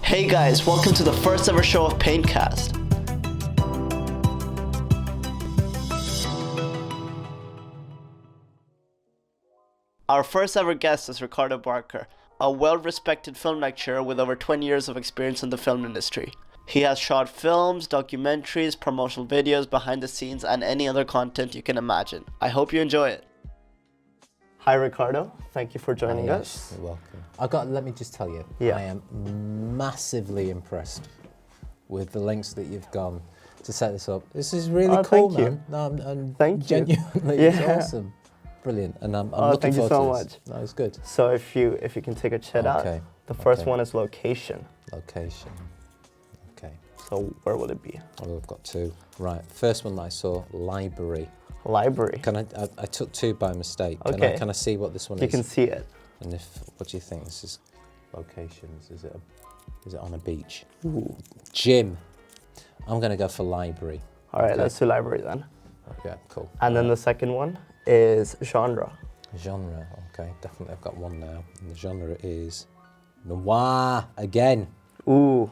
Hey guys, welcome to the first ever show of Paintcast. Our first ever guest is Ricardo Barker, a well-respected film lecturer with over 20 years of experience in the film industry. He has shot films, documentaries, promotional videos, behind the scenes, and any other content you can imagine. I hope you enjoy it. Hi Ricardo, thank you for joining us. You're welcome. Let me just tell you, I am massively impressed with the lengths that you've gone to set this up. This is really cool, man. Thank you. Genuinely, it's awesome. Brilliant, and I'm looking forward to this. Thank you so much. No, it's good. So if you can take a chit out, the first one is location. Location. Okay. So where will it be? Well, we've got two. Right. First one that I saw, library. Library. I took two by mistake. Okay. Can I see what this one is? You can see it. And what do you think? This is locations. Is it on a beach? Ooh. Gym. I'm gonna go for library. All right, let's do library then. Okay, cool. And then the second one is genre. Genre, okay, definitely I've got one now. And the genre is noir again. Ooh.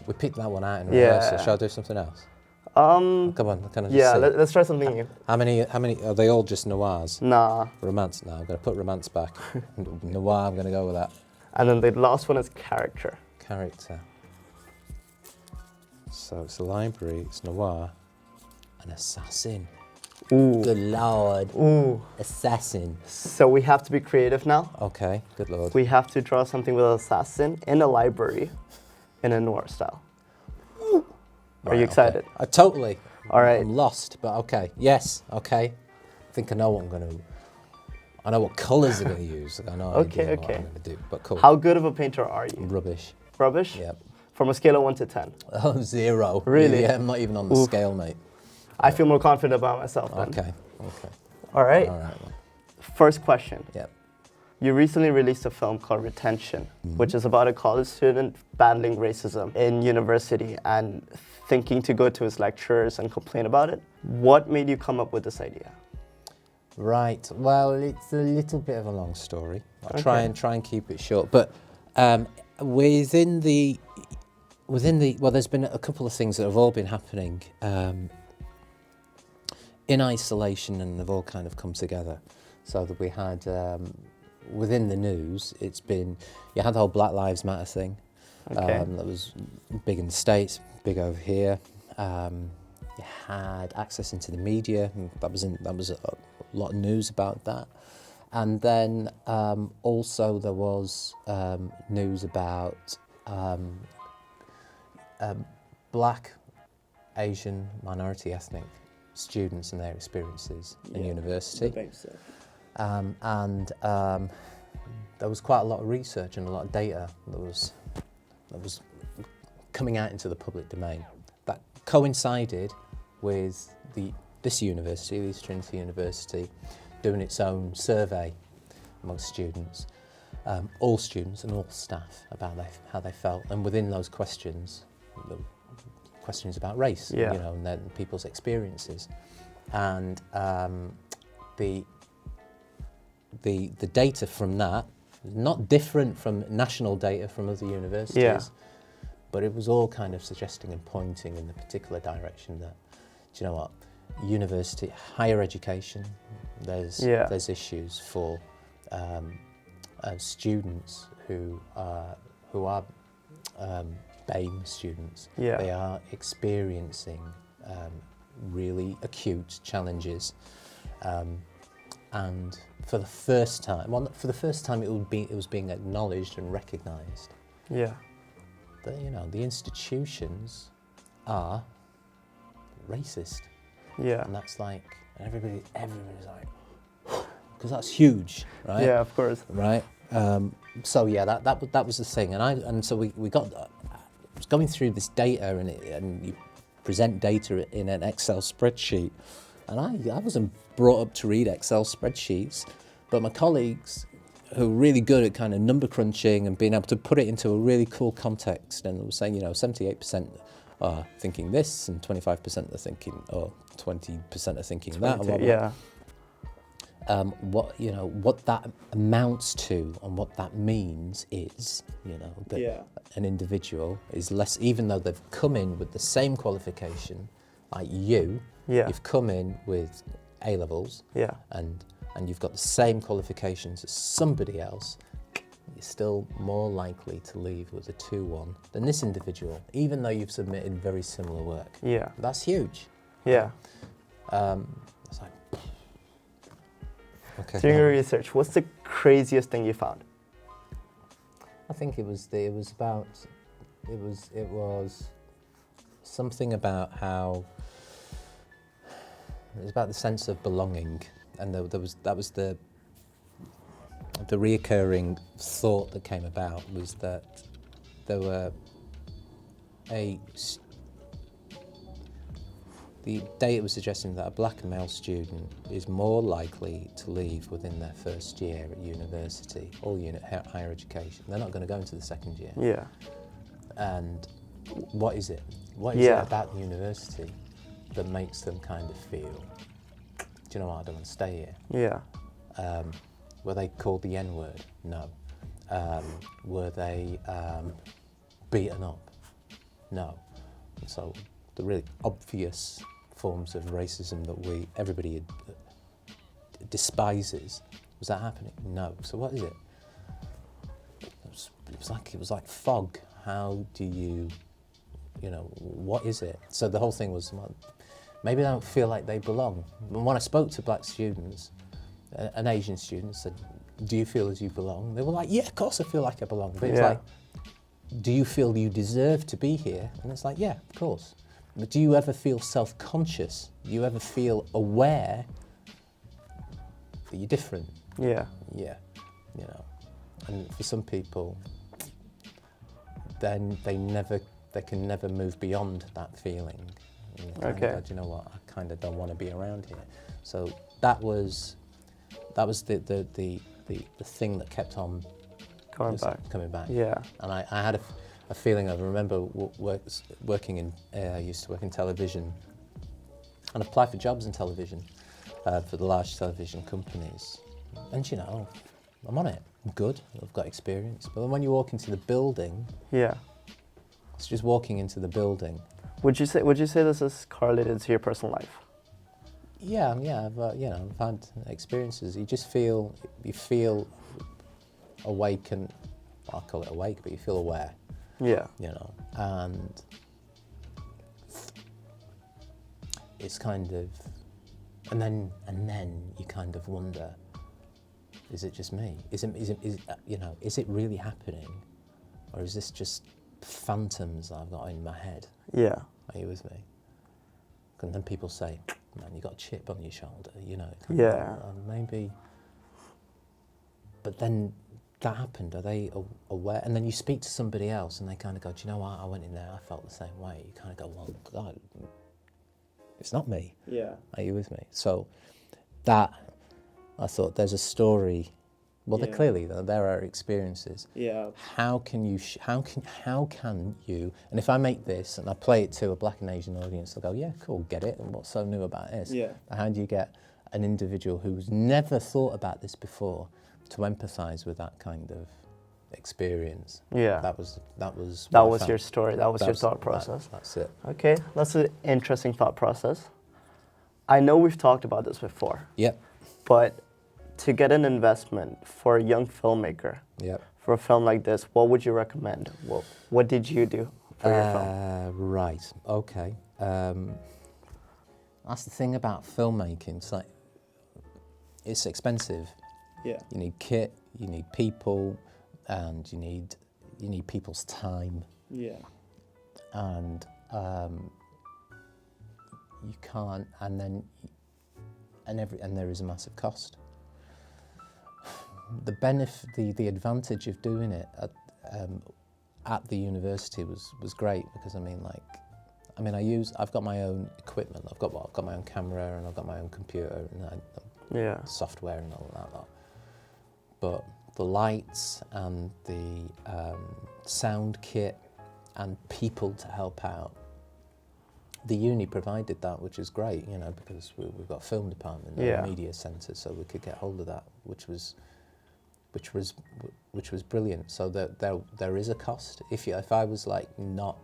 We picked that one out in rehearsal. Shall I do something else? Come on, can I just see? Let's try something new. How many, are they all just noirs? Nah. Romance, no, I'm gonna put romance back. Noir, I'm gonna go with that. And then the last one is character. Character. So it's a library, it's noir, an assassin. Ooh. Good Lord. Ooh. Assassin. So we have to be creative now. Okay, good Lord. We have to draw something with an assassin in a library in a noir style. Are you excited? Okay. Totally. All right. I'm lost, but okay. Yes, okay. I think I know what I'm going to... I know what colours I'm going to use. I know what I'm going to do, but cool. How good of a painter are you? Rubbish. Rubbish? Yep. From a scale of 1 to 10? Oh, 0. Really? Yeah, I'm not even on the scale, mate. I feel more confident about myself then. Okay. All right. All right. First question. Yep. You recently released a film called Retention, which is about a college student battling racism in university and thinking to go to his lecturers and complain about it. What made you come up with this idea? Right. Well, it's a little bit of a long story. I'll try and keep it short. But within the there's been a couple of things that have all been happening in isolation, and they've all kind of come together. So that we had within the news, you had the whole Black Lives Matter thing. That was big in the States, big over here. You had access into the media, and that was a lot of news about that. And then also there was news about Black, Asian, minority ethnic students and their experiences in university. And there was quite a lot of research and a lot of data that was coming out into the public domain. That coincided with this university, the East Trinity University, doing its own survey amongst students, all students and all staff, about how they felt. And within those questions, the questions about race, and then people's experiences. And the data from that was not different from national data from other universities, but it was all kind of suggesting and pointing in the particular direction that, do you know what, university, higher education, there's issues for students who are BAME students. They are experiencing really acute challenges, and for the first time it was being acknowledged and recognised. Yeah. That the institutions are racist. Yeah. And that's like, everybody's like, because that's huge, right? Yeah, of course. Right. So yeah, that was the thing, and so we got. I was going through this data, and you present data in an Excel spreadsheet, and I wasn't brought up to read Excel spreadsheets, but my colleagues, who are really good at kind of number crunching and being able to put it into a really cool context, and were saying 78% are thinking this, and 25% are thinking, or 20% are thinking that. Yeah. what that amounts to and what that means is, that an individual is less, even though they've come in with the same qualification, like you've come in with A levels, and you've got the same qualifications as somebody else, you're still more likely to leave with a 2-1 than this individual, even though you've submitted very similar work. Yeah. That's huge. Yeah. It's like, okay. During your research, what's the craziest thing you found? I think it was something about how it was about the sense of belonging, and that was the reoccurring thought that came about was that there were the data was suggesting that a black male student is more likely to leave within their first year at university or higher education. They're not going to go into the second year. Yeah. And what is it? What is it about university that makes them kind of feel, do you know what, I don't want to stay here? Yeah. Were they called the N-word? No. Were they beaten up? No. And so the really obvious forms of racism that everybody despises, was that happening? No. So what is it? It was like fog. How do you, what is it? So the whole thing was, maybe they don't feel like they belong. And when I spoke to black students, an Asian student said, do you feel as you belong? They were like, yeah, of course I feel like I belong. But it's like, do you feel you deserve to be here? And it's like, yeah, of course. But do you ever feel self-conscious? Do you ever feel aware that you're different? Yeah. Yeah, And for some people, then they can never move beyond that feeling. And do you know what? I kind of don't want to be around here. So that was the thing that kept on coming back. Yeah. And I had a feeling. I remember working in. I used to work in television, and apply for jobs in television for the large television companies. And I'm on it. I'm good. I've got experience. But then when you walk into the building, it's just walking into the building. Would you say this is correlated to your personal life? Yeah. I've had experiences. You feel awake, and I call it awake, but you feel aware. Yeah. And it's kind of, and then you kind of wonder, is it just me? Is it really happening, or is this just phantoms I've got in my head? Yeah. Are you with me? And then people say, man, you got a chip on your shoulder, Yeah. Maybe. But then that happened. Are they aware? And then you speak to somebody else, and they kind of go, do you know what? I went in there, I felt the same way. You kind of go, well, God, it's not me. Yeah. Are you with me? So that, I thought, there's a story. Well, clearly there are experiences. Yeah. How can you? And if I make this and I play it to a black and Asian audience, they'll go, yeah, cool, get it. And what's so new about this? Yeah. But how do you get an individual who's never thought about this before to empathise with that kind of experience? Yeah. That was your story. That was your thought process. That's it. Okay, that's an interesting thought process. I know we've talked about this before. Yep. But to get an investment for a young filmmaker, for a film like this, what would you recommend? What did you do for your film? Right. Okay. That's the thing about filmmaking. It's like, it's expensive. Yeah. You need kit, you need people, and you need people's time. Yeah. And you can't, and there is a massive cost. The advantage of doing it at the university was great, because I've got my own equipment. I've got my own camera, and I've got my own computer, and software and all that lot. But the lights and the sound kit and people to help out the uni provided that, which is great, you know, because we've got a film department, a media centre, so we could get hold of that, which was brilliant. So there is a cost. If I was like not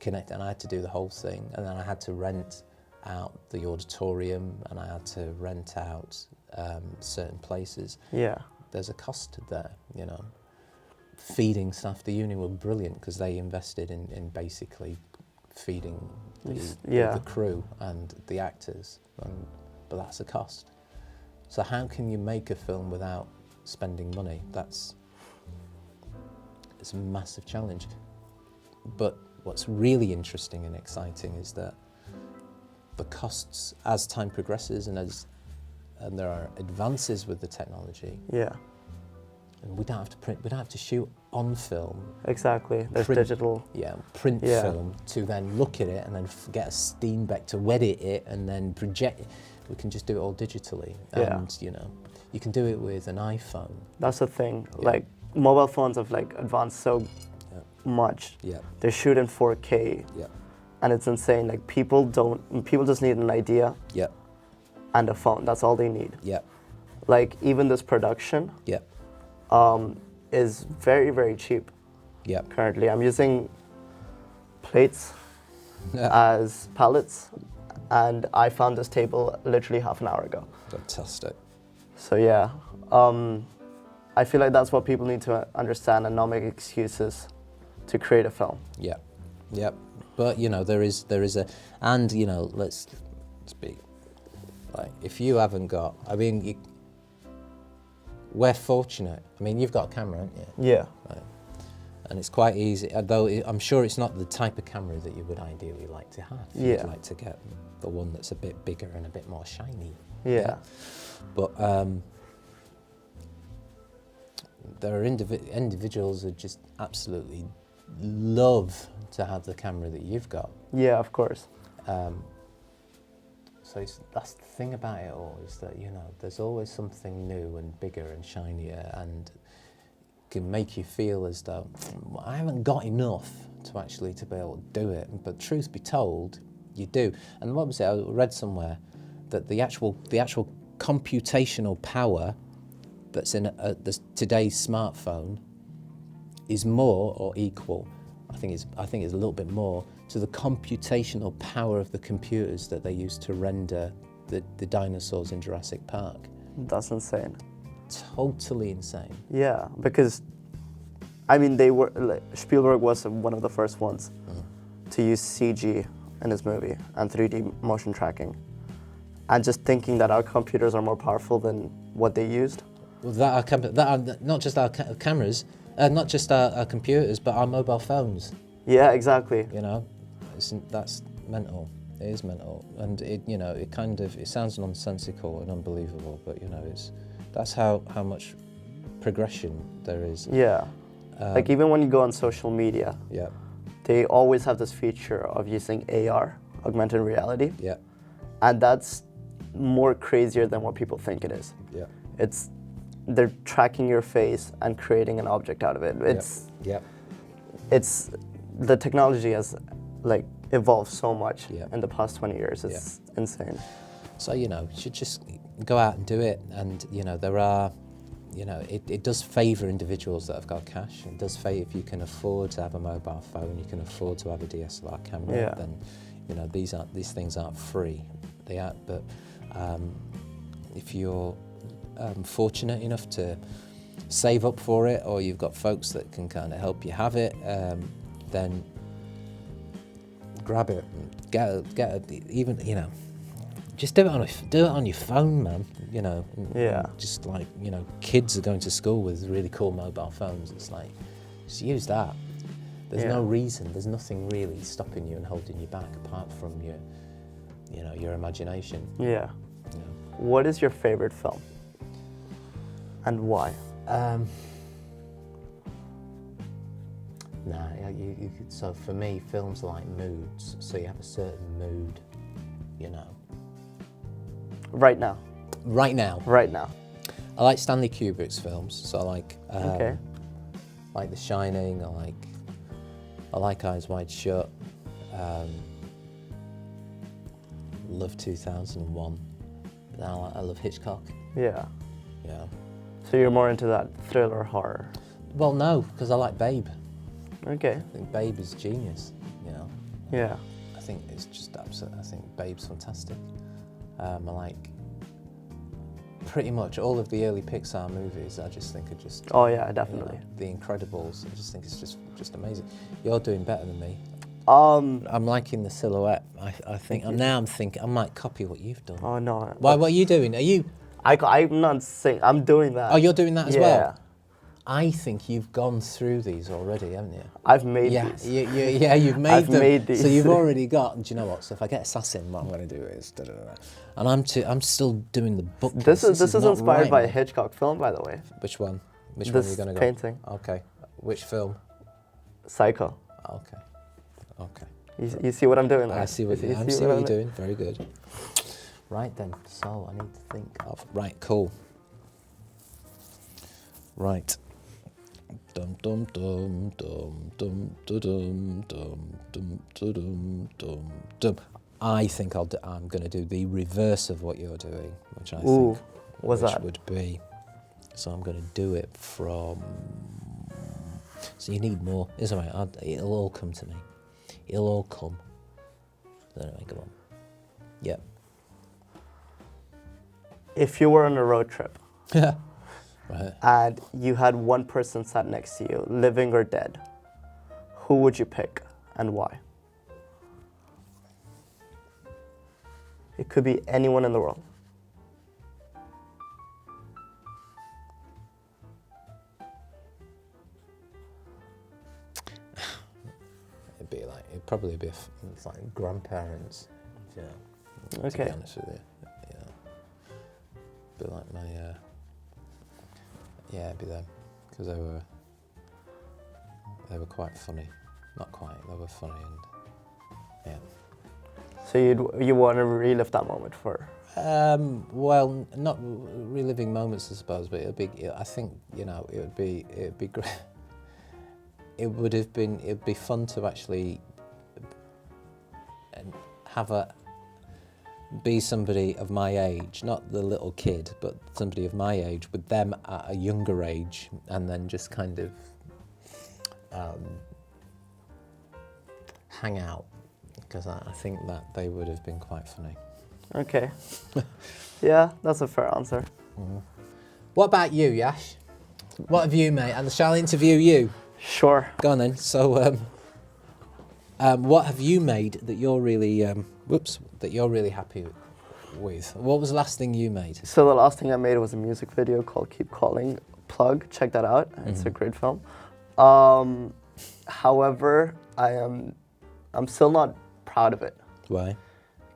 connected and I had to do the whole thing, and then I had to rent out the auditorium and I had to rent out certain places. Yeah. There's a cost there, you know. Feeding staff, the uni were brilliant because they invested in basically feeding the crew and the actors, but that's a cost. So how can you make a film without spending money? It's a massive challenge. But what's really interesting and exciting is that the costs, as time progresses and there are advances with the technology. Yeah. And we don't have to print. We don't have to shoot on film. Exactly. There's digital. Yeah, print film to then look at it and then get a Steenbeck to edit it and then project it. We can just do it all digitally. And you know, you can do it with an iPhone. That's the thing. Yeah. Like mobile phones have like advanced so much. Yeah. They shoot in 4K. Yeah. And it's insane. Like people just need an idea. Yeah. And a phone. That's all they need. Yeah. Like even this production. Yeah. Is very, very cheap. Yeah. Currently, I'm using plates as pallets, and I found this table literally half an hour ago. Fantastic. So yeah, I feel like that's what people need to understand and not make excuses to create a film. Yeah. Yeah. But you know, there is a, and you know, let's be like, if you haven't got, I mean. We're fortunate. I mean, you've got a camera, haven't you? Yeah. Right. And it's quite easy, although I'm sure it's not the type of camera that you would ideally like to have. Yeah. You'd like to get the one that's a bit bigger and a bit more shiny. Yeah. But there are individuals who just absolutely love to have the camera that you've got. Yeah, of course. So that's the thing about it all, is that, you know, there's always something new and bigger and shinier and can make you feel as though I haven't got enough to be able to do it. But truth be told, you do. And what was it? I read somewhere that the actual computational power that's in today's smartphone is more or equal. I think it's a little bit more to the computational power of the computers that they used to render the dinosaurs in Jurassic Park. That's insane. Totally insane. Yeah, because I mean, Spielberg was one of the first ones to use CG in his movie and 3D motion tracking, and just thinking that our computers are more powerful than what they used. Well, that are not just our cameras, not just our computers, but our mobile phones. Yeah, exactly. You know. That's mental. It is mental, and it sounds nonsensical and unbelievable, but you know, that's how much progression there is. Yeah, like even when you go on social media, yeah, they always have this feature of using AR, augmented reality. Yeah, and that's more crazier than what people think it is. Yeah, they're tracking your face and creating an object out of it. It's the technology has like evolved so much in the past 20 years. It's insane. So, you know, you should just go out and do it. And, you know, there are, you know, it does favour individuals that have got cash. It does favour, if you can afford to have a mobile phone, you can afford to have a DSLR camera, then, you know, these things aren't free. They are, but if you're fortunate enough to save up for it, or you've got folks that can kind of help you have it, then grab it and get even, you know, just do it on your phone, man. You know, just like, you know, kids are going to school with really cool mobile phones. It's like, just use that. There's no reason. There's nothing really stopping you and holding you back apart from your imagination. Yeah. What is your favorite film, and why? So for me, films are like moods. So you have a certain mood, you know. Right now. I like Stanley Kubrick's films. So I like The Shining. I like Eyes Wide Shut. love 2001. Now I love Hitchcock. Yeah. Yeah. So you're more into that thriller horror? Well, no, because I like Babe. Okay. I think Babe is genius, you know. Yeah. I think it's just absolute. I think Babe's fantastic. I like pretty much all of the early Pixar movies. I just think are just. Oh yeah, definitely. You know, The Incredibles. I just think it's just amazing. You're doing better than me. I'm liking the silhouette. I think I'm thinking I might copy what you've done. Oh no. Why? What are you doing? Are you? I'm not saying I'm doing that. Oh, you're doing that as yeah. well. I think you've gone through these already, haven't you? I've made these. Yeah, You've made I've them. made these. So you've already got. Do you know what? So if I get assassin, what I'm going to do is, and I'm still doing the book. This is not inspired by a right. Hitchcock film, by the way. Which one? Which This one are you going to go? painting. Okay. Which film? Psycho. Okay. You see what I'm doing there? I see what You I'm seeing what you're doing. Very good. Right then. So I need to think of. Right. Cool. Right. Dum dum dum dum dum dum dum dum dum dum dum. I think I'm going to do the reverse of what you're doing, which I think what's that? would be. So I'm going to do it from. So you need more. It's all right. It'll all come to me. It'll all come. Anyway, come on. Yep. If you were on a road trip. Right. And you had one person sat next to you, living or dead, who would you pick and why? It could be anyone in the world. It'd probably be it's like grandparents. Yeah. Okay. To be honest with you, yeah. Be like my. Yeah, it'd be them, because they were quite funny. Not quite, they were funny and yeah. So you want to relive that moment for? Well, not reliving moments, I suppose, but it'd be. I think it'd be great. It'd be fun to actually be somebody of my age, not the little kid, but somebody of my age with them at a younger age, and then just kind of hang out, because I think that they would have been quite funny. Okay. Yeah, that's a fair answer. Mm-hmm. What about you, Yash? What have you made? And shall I interview you? Sure. Go on then. So, what have you made that you're really, happy with? What was the last thing you made? So the last thing I made was a music video called "Keep Calling." Plug. Check that out. It's a great film. However, I'm still not proud of it. Why?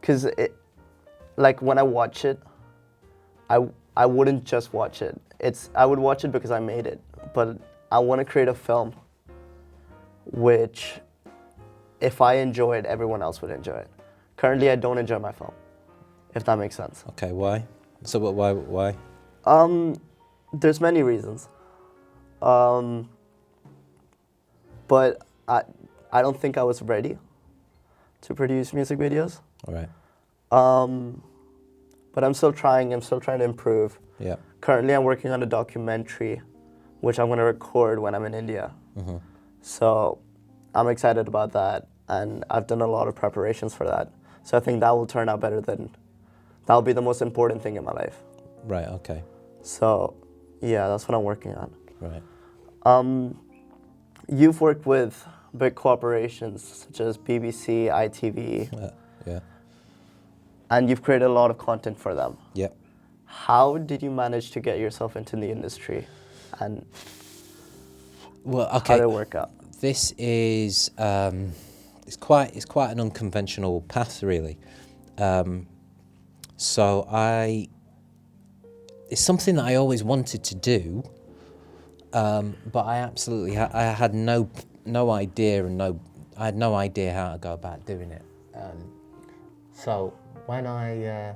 Because when I watch it, I wouldn't just watch it. I would watch it because I made it, but I want to create a film which, if I enjoy it, everyone else would enjoy it. Currently, I don't enjoy my film, if that makes sense. Okay, why? So why? There's many reasons. But I don't think I was ready to produce music videos. All right. But I'm still trying to improve. Yeah. Currently, I'm working on a documentary, which I'm going to record when I'm in India. Mm-hmm. So I'm excited about that, and I've done a lot of preparations for that. So I think that will turn out better that'll be the most important thing in my life. Right, okay. So, yeah, that's what I'm working on. Right. You've worked with big corporations such as BBC, ITV. Yeah. And you've created a lot of content for them. Yep. How did you manage to get yourself into the industry, and how did it work out? This is it's quite an unconventional path, really. So it's something that I always wanted to do, but I had no idea I had no idea how to go about doing it. So when I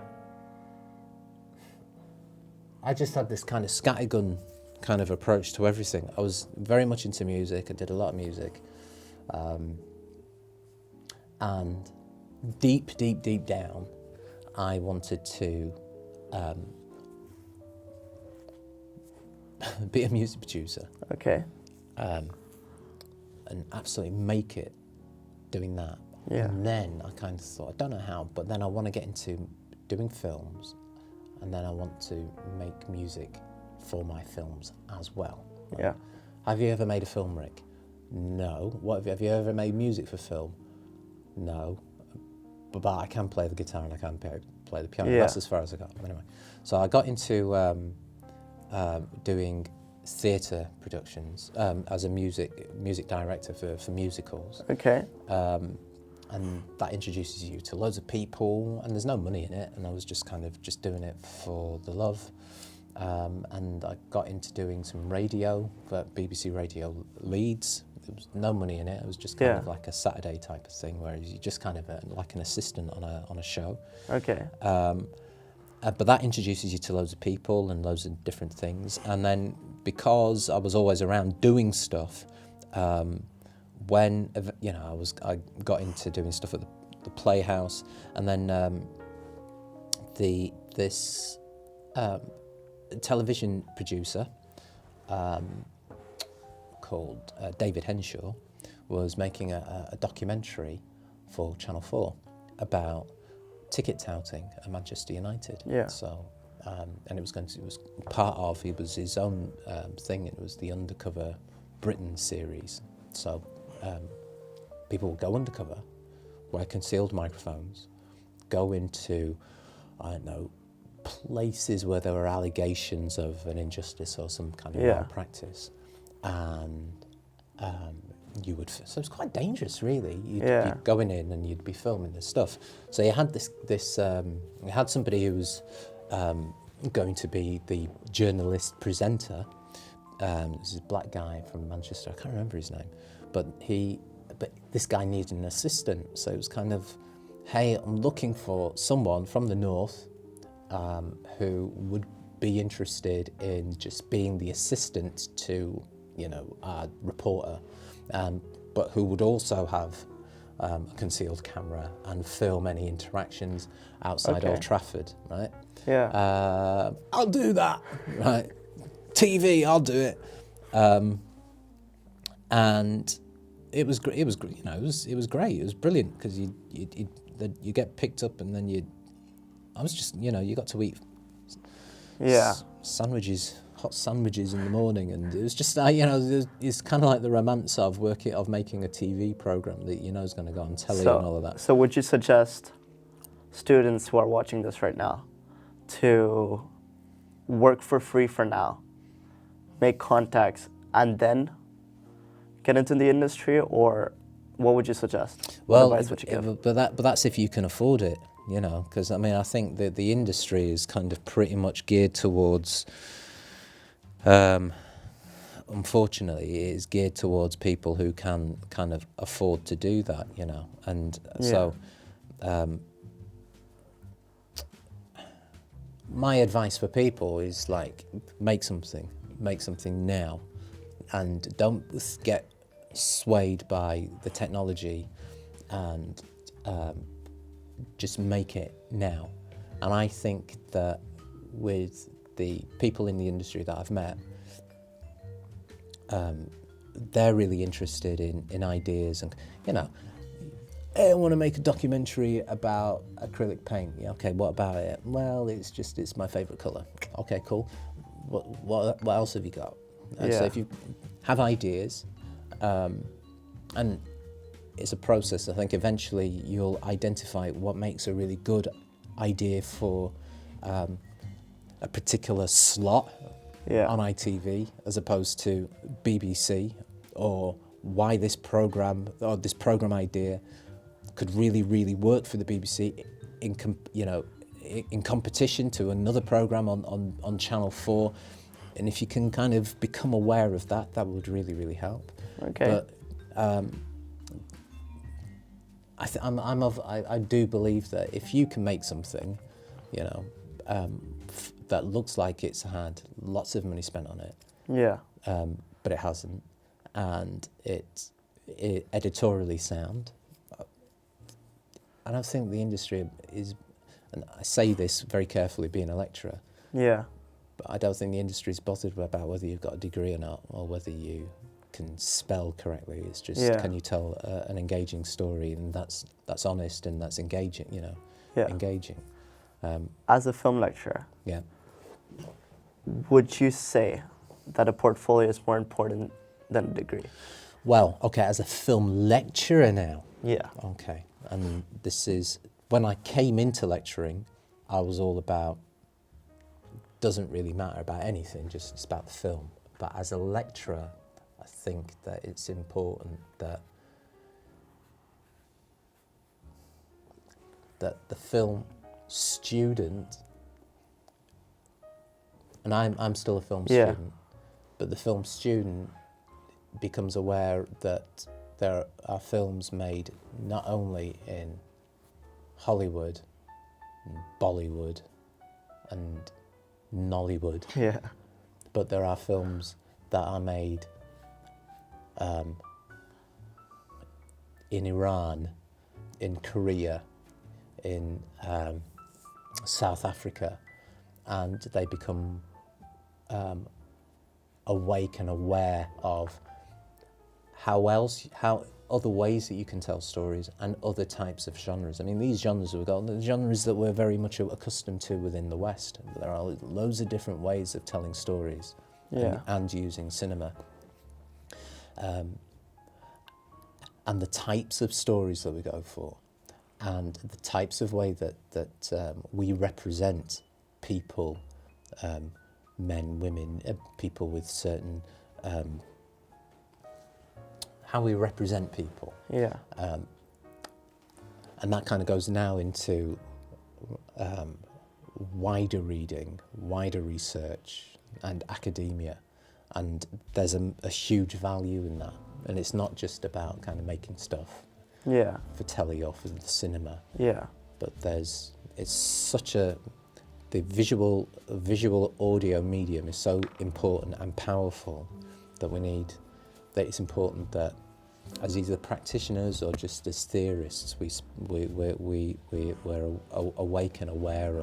just had this kind of scattergun kind of approach to everything. I was very much into music. I did a lot of music. And deep down, I wanted to be a music producer. Okay. And absolutely make it doing that. Yeah. And then I kind of thought, I don't know how, but then I want to get into doing films, and then I want to make music for my films as well. Right? Yeah. Have you ever made a film, Rick? No. What have you ever made music for film? No. But I can play the guitar and I can play the piano. Yeah. That's as far as I got. Anyway, so I got into doing theatre productions as a music director for musicals. Okay. And that introduces you to loads of people, and there's no money in it, and I was just kind of just doing it for the love. And I got into doing some radio for BBC Radio Leeds. There was no money in it. It was just kind of like a Saturday type of thing, where you just kind of like an assistant on a show. Okay. But that introduces you to loads of people and loads of different things. And then because I was always around doing stuff, when I got into doing stuff at the Playhouse, and then this television producer called David Henshaw was making a documentary for Channel 4 about ticket touting at Manchester United. Yeah. So, and it was his own thing. It was the Undercover Britain series. So, people would go undercover, wear concealed microphones, go into, I don't know, places where there were allegations of an injustice or some kind of malpractice, and so it was quite dangerous, really. You'd be going in and you'd be filming this stuff. So you had you had somebody who was going to be the journalist presenter. This is a black guy from Manchester. I can't remember his name, but this guy needed an assistant. So it was kind of, hey, I'm looking for someone from the north who would be interested in just being the assistant to, our reporter, but who would also have a concealed camera and film any interactions outside Old Trafford, right? Yeah. I'll do that, right? TV, I'll do it. And it was great. It was great. It was brilliant, because you get picked up, and then I was just, you got to eat hot sandwiches in the morning, and it was just, it's kind of like the romance of making a TV program that is going to go on telly and all of that. So would you suggest students who are watching this right now to work for free for now, make contacts, and then get into the industry, or what would you suggest? What advice would you give? But that's if you can afford it, because I think that the industry is kind of pretty much geared towards, unfortunately, it is geared towards people who can kind of afford to do that, and so my advice for people is, like, make something now, and don't get swayed by the technology, and just make it now. And I think that with the people in the industry that I've met, they're really interested in ideas, and hey, I want to make a documentary about acrylic paint. Yeah, okay, what about it? Well, it's my favourite colour. Okay, cool. What else have you got? So if you have ideas, and it's a process, I think eventually you'll identify what makes a really good idea for a particular slot on ITV, as opposed to BBC, or why this program idea could really, really work for the BBC in competition to another program on Channel 4. And if you can kind of become aware of that, that would really, really help. Okay. But I do believe that if you can make something, that looks like it's had lots of money spent on it, but it hasn't, and it's editorially sound, and I think the industry is, and I say this very carefully being a lecturer, Yeah. but I don't think the industry's bothered about whether you've got a degree or not, or whether you can spell correctly. It's just, can you tell an engaging story, and that's honest and that's engaging, engaging. As a film lecturer, Yeah. would you say that a portfolio is more important than a degree? Well, okay, as a film lecturer now. Yeah. Okay, and this is, when I came into lecturing, I was all about, doesn't really matter about anything, just it's about the film. But as a lecturer, I think that it's important that the film student, and I'm still a film student, but the film student becomes aware that there are films made not only in Hollywood, and Bollywood, and Nollywood, but there are films that are made in Iran, in Korea, in South Africa, and they become awake and aware of how other ways that you can tell stories and other types of genres. I mean, these genres we've got, the genres that we're very much accustomed to within the West. There are loads of different ways of telling stories and using cinema. And the types of stories that we go for, and the types of way that we represent people, men, women, people with certain, how we represent people. Yeah. And that kind of goes now into wider reading, wider research, and academia. And there's a huge value in that. And it's not just about kind of making stuff for telly or for the cinema. Yeah. But it's such the visual audio medium is so important and powerful that it's important that as either practitioners or just as theorists, we're awake and aware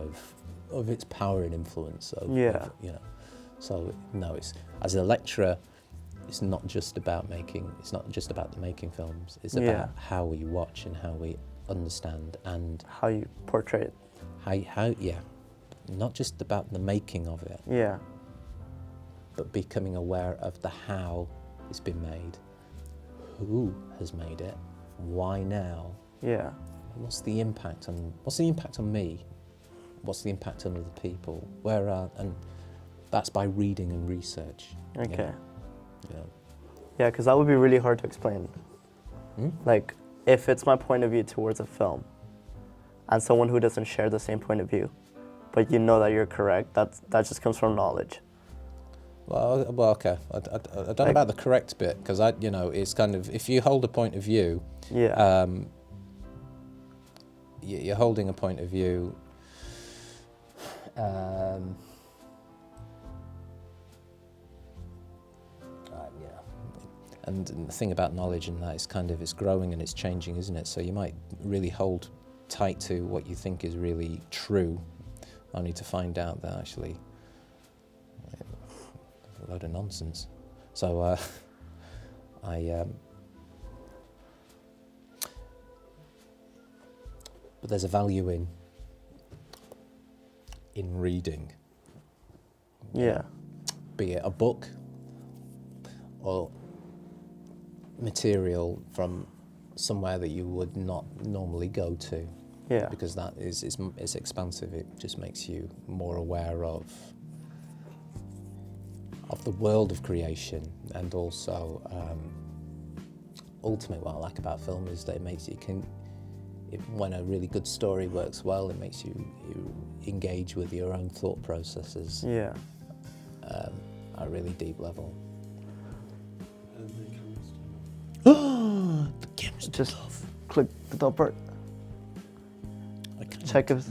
of its power and influence. So no, it's, as a lecturer, it's not just about the making films. It's about how we watch and how we understand and how you portray it. How not just about the making of it. Yeah. But becoming aware of the how it's been made, who has made it, why now? Yeah. What's the impact on me? What's the impact on other people? And that's by reading and research. Okay. Yeah, because that would be really hard to explain. Like, if it's my point of view towards a film, and someone who doesn't share the same point of view, but you know that you're correct, that just comes from knowledge. Well, okay. I don't know about the correct bit, because it's kind of, if you hold a point of view, you're holding a point of view. And the thing about knowledge and that is kind of, it's growing and it's changing, isn't it? So you might really hold tight to what you think is really true, only to find out that actually a load of nonsense. So but there's a value in reading. Yeah. Be it a book or material from somewhere that you would not normally go to. Yeah. Because that is expansive. It just makes you more aware of the world of creation, and also ultimately what I like about film is that it makes when a really good story works well, it makes you engage with your own thought processes. Yeah. At a really deep level. The camera's just off. Click the top part. Check if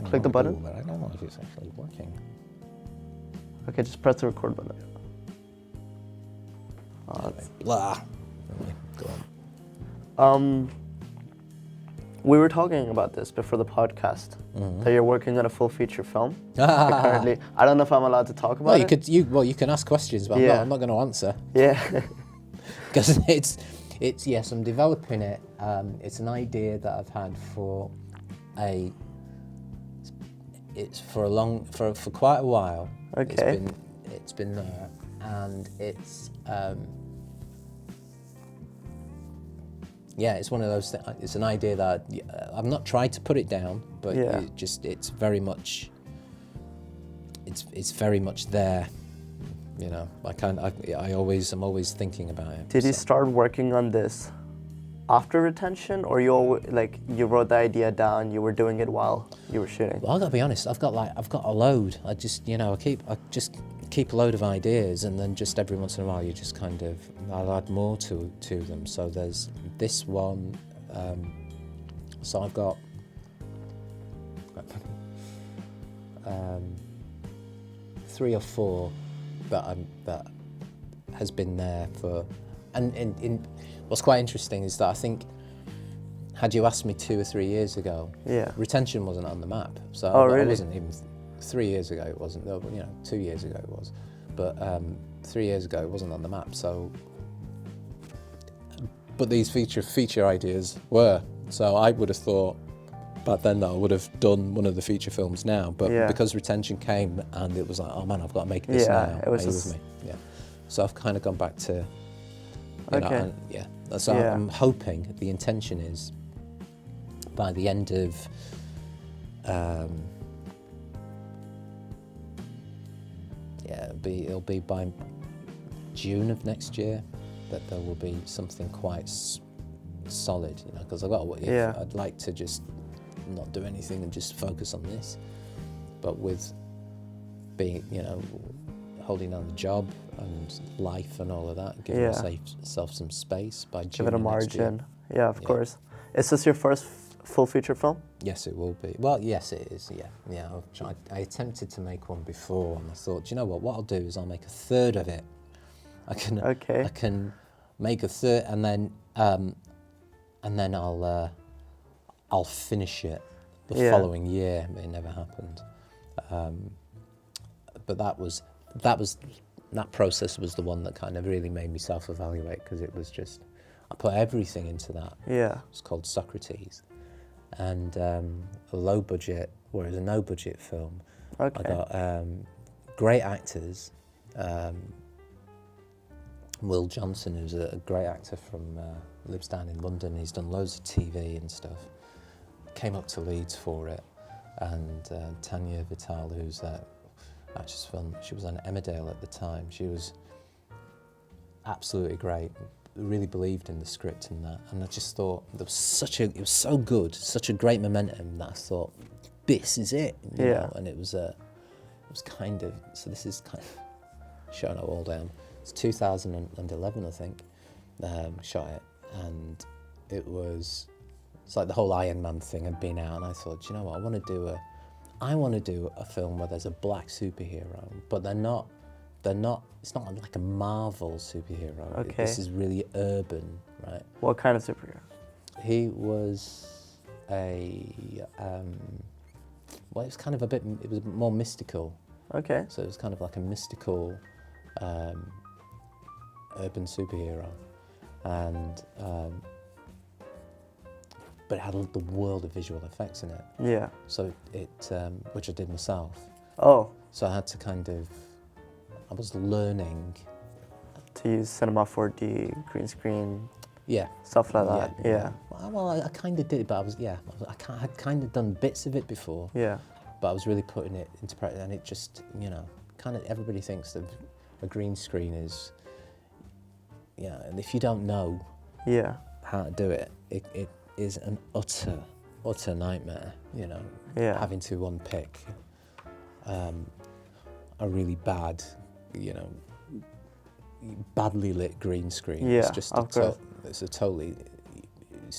click the button. But I don't know if it's actually working. Okay, just press the record button. Blah. Anyway, go on. We were talking about this before the podcast, that you're working on a full feature film. Currently, I don't know if I'm allowed to talk about it. You can ask questions, but I'm not going to answer. Yeah. Because it's yes, I'm developing it. It's an idea that I've had for quite a while. Okay. It's been there, and it's it's one of those things. It's an idea that I've not tried to put it down, but it's very much there. You know, I'm always thinking about it. Did you start working on this after retention, or you wrote the idea down, you were doing it while you were shooting? Well, I gotta be honest. I've got a load. I just keep a load of ideas, and then just every once in a while you just I'll add more to them. So there's this one. So I've got 3 or 4 that has been there for, and what's quite interesting is that I think, had you asked me 2 or 3 years ago, retention wasn't on the map. So really? I wasn't even 3 years ago. It wasn't. 2 years ago it was, but 3 years ago it wasn't on the map. So, but these feature ideas were. So I would have thought back then that I would have done one of the feature films now, but because retention came and it was like, oh man, I've got to make this now. It was with me. Yeah. So I've kind of gone back to. So I'm hoping, the intention is, by the end of it'll be by June of next year that there will be something quite solid, because I'd like to just not do anything and just focus on this, but with being, holding down the job and life and all of that, giving myself some space by June. Give it a margin. Yeah, of course. Is this your first full feature film? Yes, it will be. Well, yes, it is. Yeah. I attempted to make one before, and I thought, do you know what? What I'll do is I'll make a third of it. I can make a third, and then I'll finish it the following year. It never happened. But that process was the one that kind of really made me self-evaluate, because it was just, I put everything into that. Yeah. It's called Socrates. And a low budget, whereas a no budget film. Okay. I got great actors. Will Johnson, who's a great actor lives down in London. He's done loads of TV and stuff. Came up to Leeds for it. And Tanya Vital, who's actress film, she was on Emmerdale at the time. She was absolutely great. Really believed in the script and that, and I just thought it was so good, such a great momentum, that I thought, this is it. You know? And it was kind of, so this is kind of showing it all down. It's 2011, I think, shot it, and it's like the whole Iron Man thing had been out, and I thought, you know what, I want to do a film where there's a black superhero, but it's not like a Marvel superhero. Okay. This is really urban, right? What kind of superhero? He was it was kind of it was more mystical. Okay. So it was kind of like a mystical urban superhero. And but it had the world of visual effects in it. Yeah. So it which I did myself. Oh. So I had to I was learning to use Cinema 4D, green screen, stuff like that. Yeah. Well, I kind of did, but I had kind of done bits of it before. Yeah. But I was really putting it into practice, and it just, kind of everybody thinks that a green screen is, and if you don't know how to do it, it is an utter nightmare, having to unpick a really bad, badly lit green screen. Yeah, it's just it's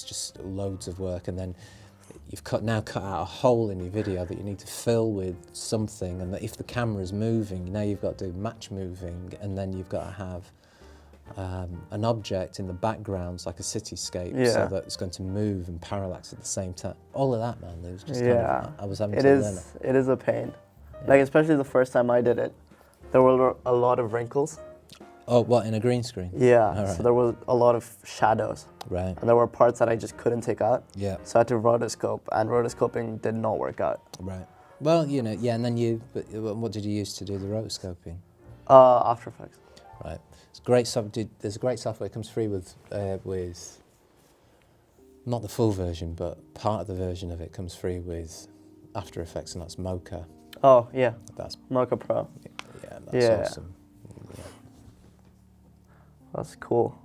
just loads of work, and then you've cut out a hole in your video that you need to fill with something, and that if the camera's moving, now you've got to do match moving, and then you've got to have an object in the background, like a cityscape, so that it's going to move and parallax at the same time. All of that, man, it was just kind of, I was having to learn it. It is a pain. Like, especially the first time I did it, there were a lot of wrinkles. Oh, what, in a green screen? Yeah, right. So there was a lot of shadows. Right. And there were parts that I just couldn't take out. Yeah. So I had to rotoscope, and rotoscoping did not work out. Right. Well, you know, yeah, and then what did you use to do the rotoscoping? After Effects. Right. It's great there's great software. It comes free with not the full version, but part of the version of it comes free with After Effects, and that's Mocha. Oh, yeah. That's Mocha Pro. Yeah, that's awesome. Yeah. That's cool.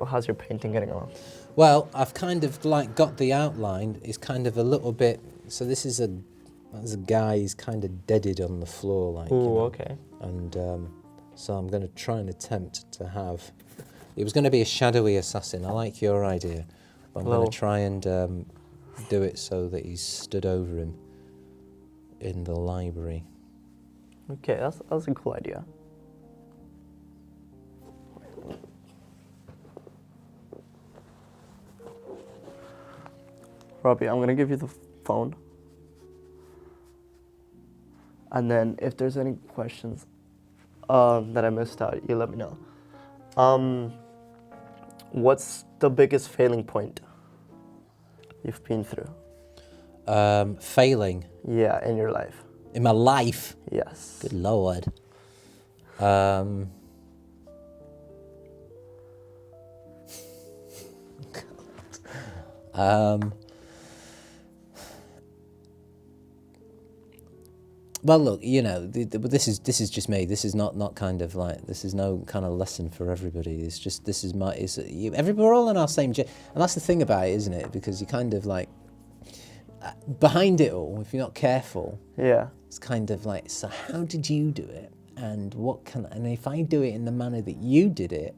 How's your painting getting on? Well, I've kind of like got the outline. It's kind of a little bit. So there's a guy. He's kind of deaded on the floor, like. Ooh, okay. And so I'm going to try and attempt to have. It was going to be a shadowy assassin. I like your idea, but I'm going to try and do it so that he's stood over him in the library. Okay, that's a cool idea. Robbie, I'm gonna give you the phone, and then if there's any questions that I missed out, you let me know. What's the biggest failing point you've been through? Failing. Yeah, in your life. In my life? Yes. Good Lord. Well, look, you know, this is just me. This is not kind of like, this is no kind of lesson for everybody. It's just, we're all in our same and that's the thing about it, isn't it? Because you kind of like, behind it all, if you're not careful, it's kind of like, so how did you do it? And and if I do it in the manner that you did it,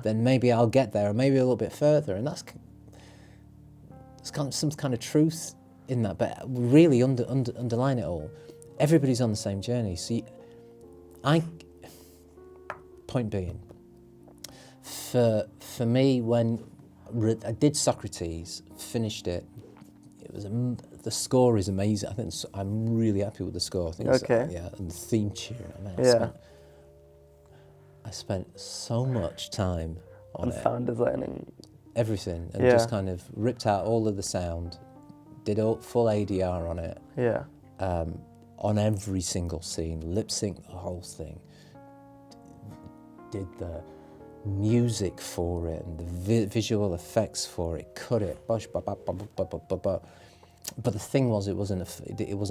then maybe I'll get there, or maybe a little bit further. And that's kind of some kind of truth in that. But really underline it all, everybody's on the same journey. So point being, for me, when I did Socrates, finished it, it was the score is amazing. I think I'm really happy with the score. I think and the theme tune. I mean, I spent so much time on it. Sound designing. Everything, and just kind of ripped out all of the sound, did full ADR on it. Yeah. On every single scene, lip sync the whole thing. Did the music for it and the visual effects for it. Cut it. But the thing was, it wasn't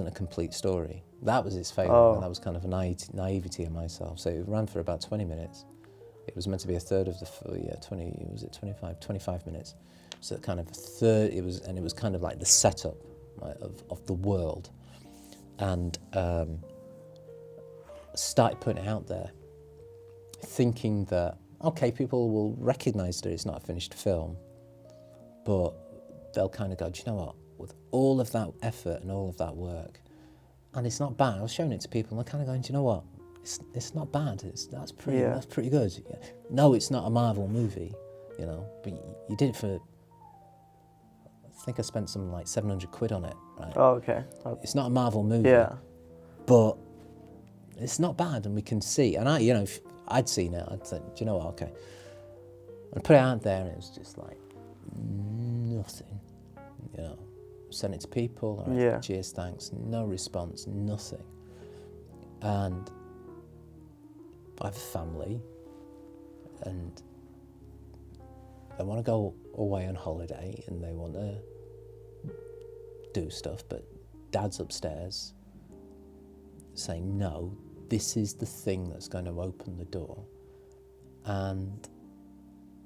a complete story. That was its failure, and that was kind of a naivety of myself. So it ran for about 20 minutes. It was meant to be a third of the 25 minutes. So kind of a third. It was kind of like the setup, right, of the world, and started putting it out there, thinking that okay, people will recognise that it's not a finished film, but they'll kind of go, do you know what? With all of that effort and all of that work, and it's not bad. I was showing it to people, and they're kind of going, do you know what? It's not bad. That's pretty good. No, it's not a Marvel movie, you know. But you did it for. I think I spent something like 700 quid on it, right? Oh, okay. It's not a Marvel movie. Yeah. But it's not bad, and we can see. And if I'd seen it, I'd say, do you know what? Okay. And I put it out there, and it was just like nothing, you know. Sent it to people, cheers, thanks, no response, nothing. And I have a family, and they want to go away on holiday, and they want to do stuff, but Dad's upstairs saying, no, this is the thing that's going to open the door. And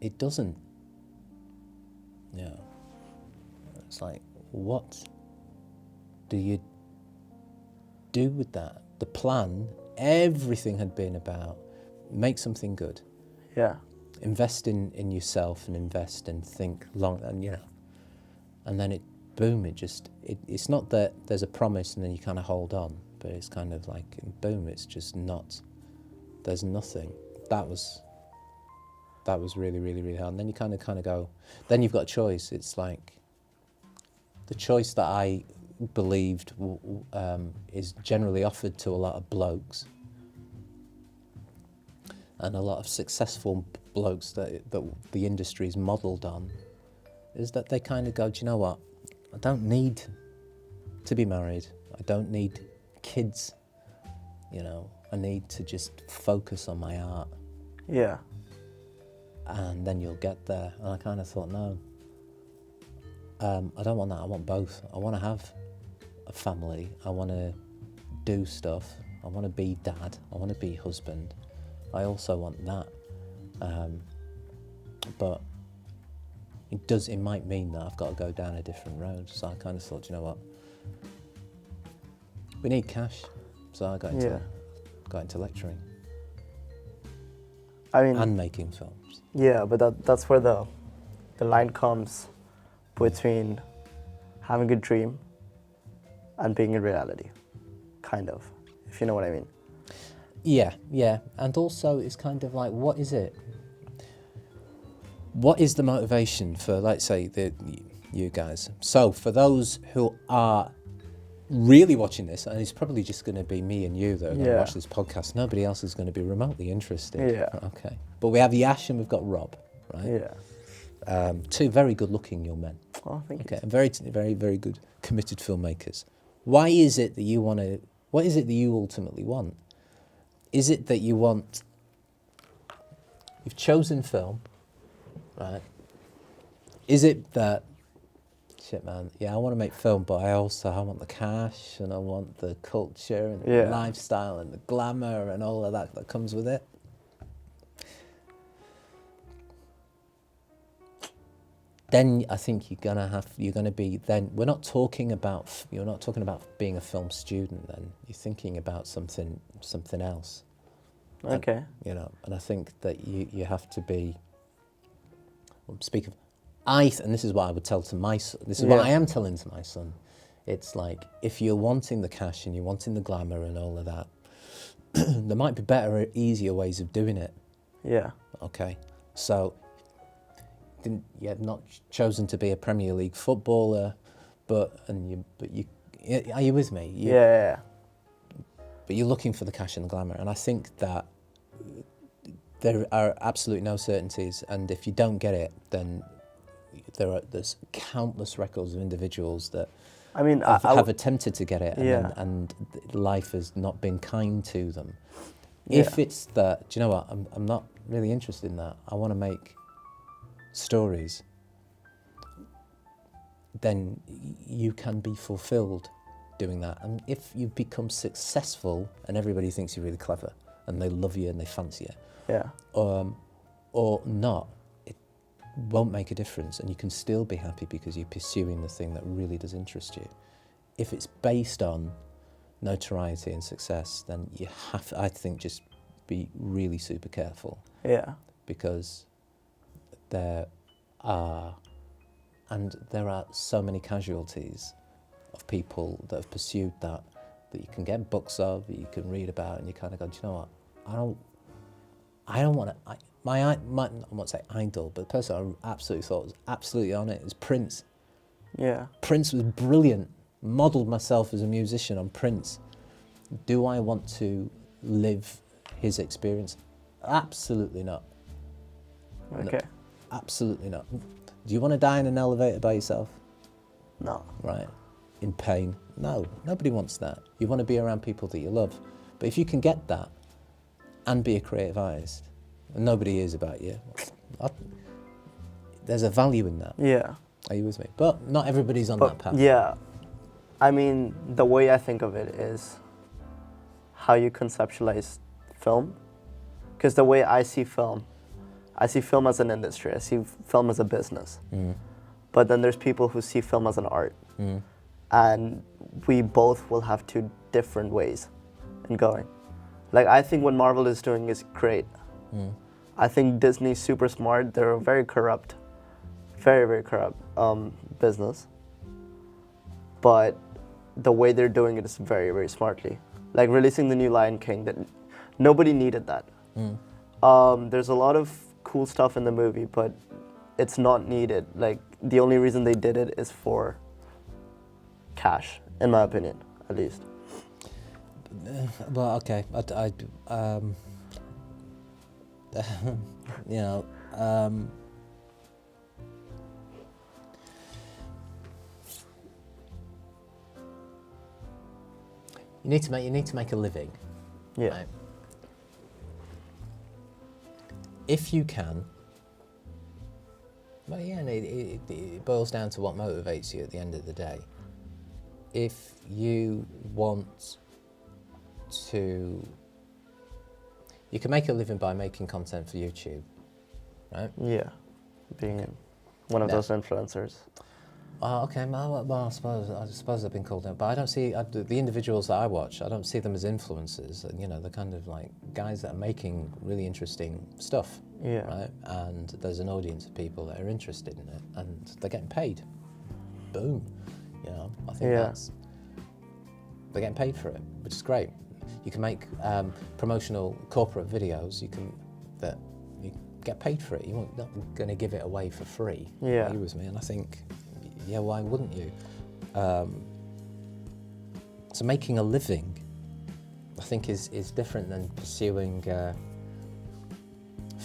it doesn't. Yeah. It's like, what do you do with that? The plan, everything had been about make something good. Yeah. Invest in yourself and invest and think long, and you know, and then it's not that there's a promise and then you kind of hold on, but it's kind of like boom, it's just not There's nothing. That was really, really, really hard. And then you kind of go, then you've got a choice. It's like the choice that I believed is generally offered to a lot of blokes and a lot of successful blokes that the industry's modelled on, is that they kind of go, do you know what? I don't need to be married. I don't need kids. You know, I need to just focus on my art. Yeah. And then you'll get there. And I kind of thought, no, I don't want that. I want both. I want to have a family. I want to do stuff. I want to be dad. I want to be husband. I also want that. But it might mean that I've got to go down a different road. So I kind of thought, you know what? We need cash. So I got into lecturing. I mean, and making films. Yeah, but that's where the line comes between having a dream and being in reality, kind of, if you know what I mean. Yeah. And also it's kind of like, what is it? What is the motivation for, let's say, you guys? So for those who are really watching this, and it's probably just going to be me and you that are going to watch this podcast. Nobody else is going to be remotely interested. Yeah. Okay. But we have Yash and we've got Rob, right? Yeah. Two very good-looking young men. Oh, thank you. Okay, and very, very, very good, committed filmmakers. Why is it that you want to? What is it that you ultimately want? Is it that you want? You've chosen film, right? Is it that? Shit, man. Yeah, I want to make film, but I want the cash and I want the culture and the lifestyle and the glamour and all of that comes with it. Then I think you're gonna be. Then you're not talking about being a film student. Then you're thinking about something else. Okay. And I think that you have to be. Speak of. And this is what I would tell to my son. This is what I am telling to my son. It's like, if you're wanting the cash and you're wanting the glamour and all of that, there might be better, easier ways of doing it. Yeah. Okay. So, you have not chosen to be a Premier League footballer, but you are you with me? Yeah. But you're looking for the cash and the glamour, and I think that there are absolutely no certainties, and if you don't get it, then there's countless records of individuals that have attempted to get it, and life has not been kind to them. Yeah. If it's that, do you know what? I'm not really interested in that. I want to make stories. Then you can be fulfilled doing that. And if you become successful and everybody thinks you're really clever and they love you and they fancy you, or not, won't make a difference, and you can still be happy because you're pursuing the thing that really does interest you. If it's based on notoriety and success, then you have to, I think, just be really super careful. Yeah. Because there are so many casualties of people that have pursued that you can get books of, that you can read about, and you kind of go, do you know what? I don't want to. I won't say idol, but the person I absolutely thought was absolutely on it was Prince. Yeah. Prince was brilliant. Modelled myself as a musician on Prince. Do I want to live his experience? Absolutely not. Okay. No, absolutely not. Do you want to die in an elevator by yourself? No. Right. In pain? No. Nobody wants that. You want to be around people that you love. But if you can get that and be a creative artist, and nobody hears about you, there's a value in that. Yeah. Are you with me? But not everybody's on that path. Yeah. I mean, the way I think of it is how you conceptualize film. Because the way I see film as an industry. I see film as a business. Mm. But then there's people who see film as an art. Mm. And we both will have two different ways in going. Like, I think what Marvel is doing is great. Mm. I think Disney's super smart. They're a very corrupt, very, very corrupt business. But the way they're doing it is very, very smartly. Like releasing the new Lion King that Nobody needed that. There's a lot of cool stuff in the movie, but it's not needed. Like, the only reason they did it is for cash, in my opinion, at least. Well, okay. You know, you need to make a living. Yeah. Right? If you can. Well, yeah, it boils down to what motivates you at the end of the day. If you want to, you can make a living by making content for YouTube, right? Yeah, being one of those influencers. Oh, okay. Well, I suppose I've been called out, but I don't see the individuals that I watch. I don't see them as influencers. You know, they're kind of like guys that are making really interesting stuff. Yeah. Right. And there's an audience of people that are interested in it, and they're getting paid. Boom. You know, I think they're getting paid for it, which is great. You can make promotional corporate videos. You get paid for it. You're not going to give it away for free. Yeah. Are you with me? And I think, yeah, why wouldn't you? So making a living, I think, is different than pursuing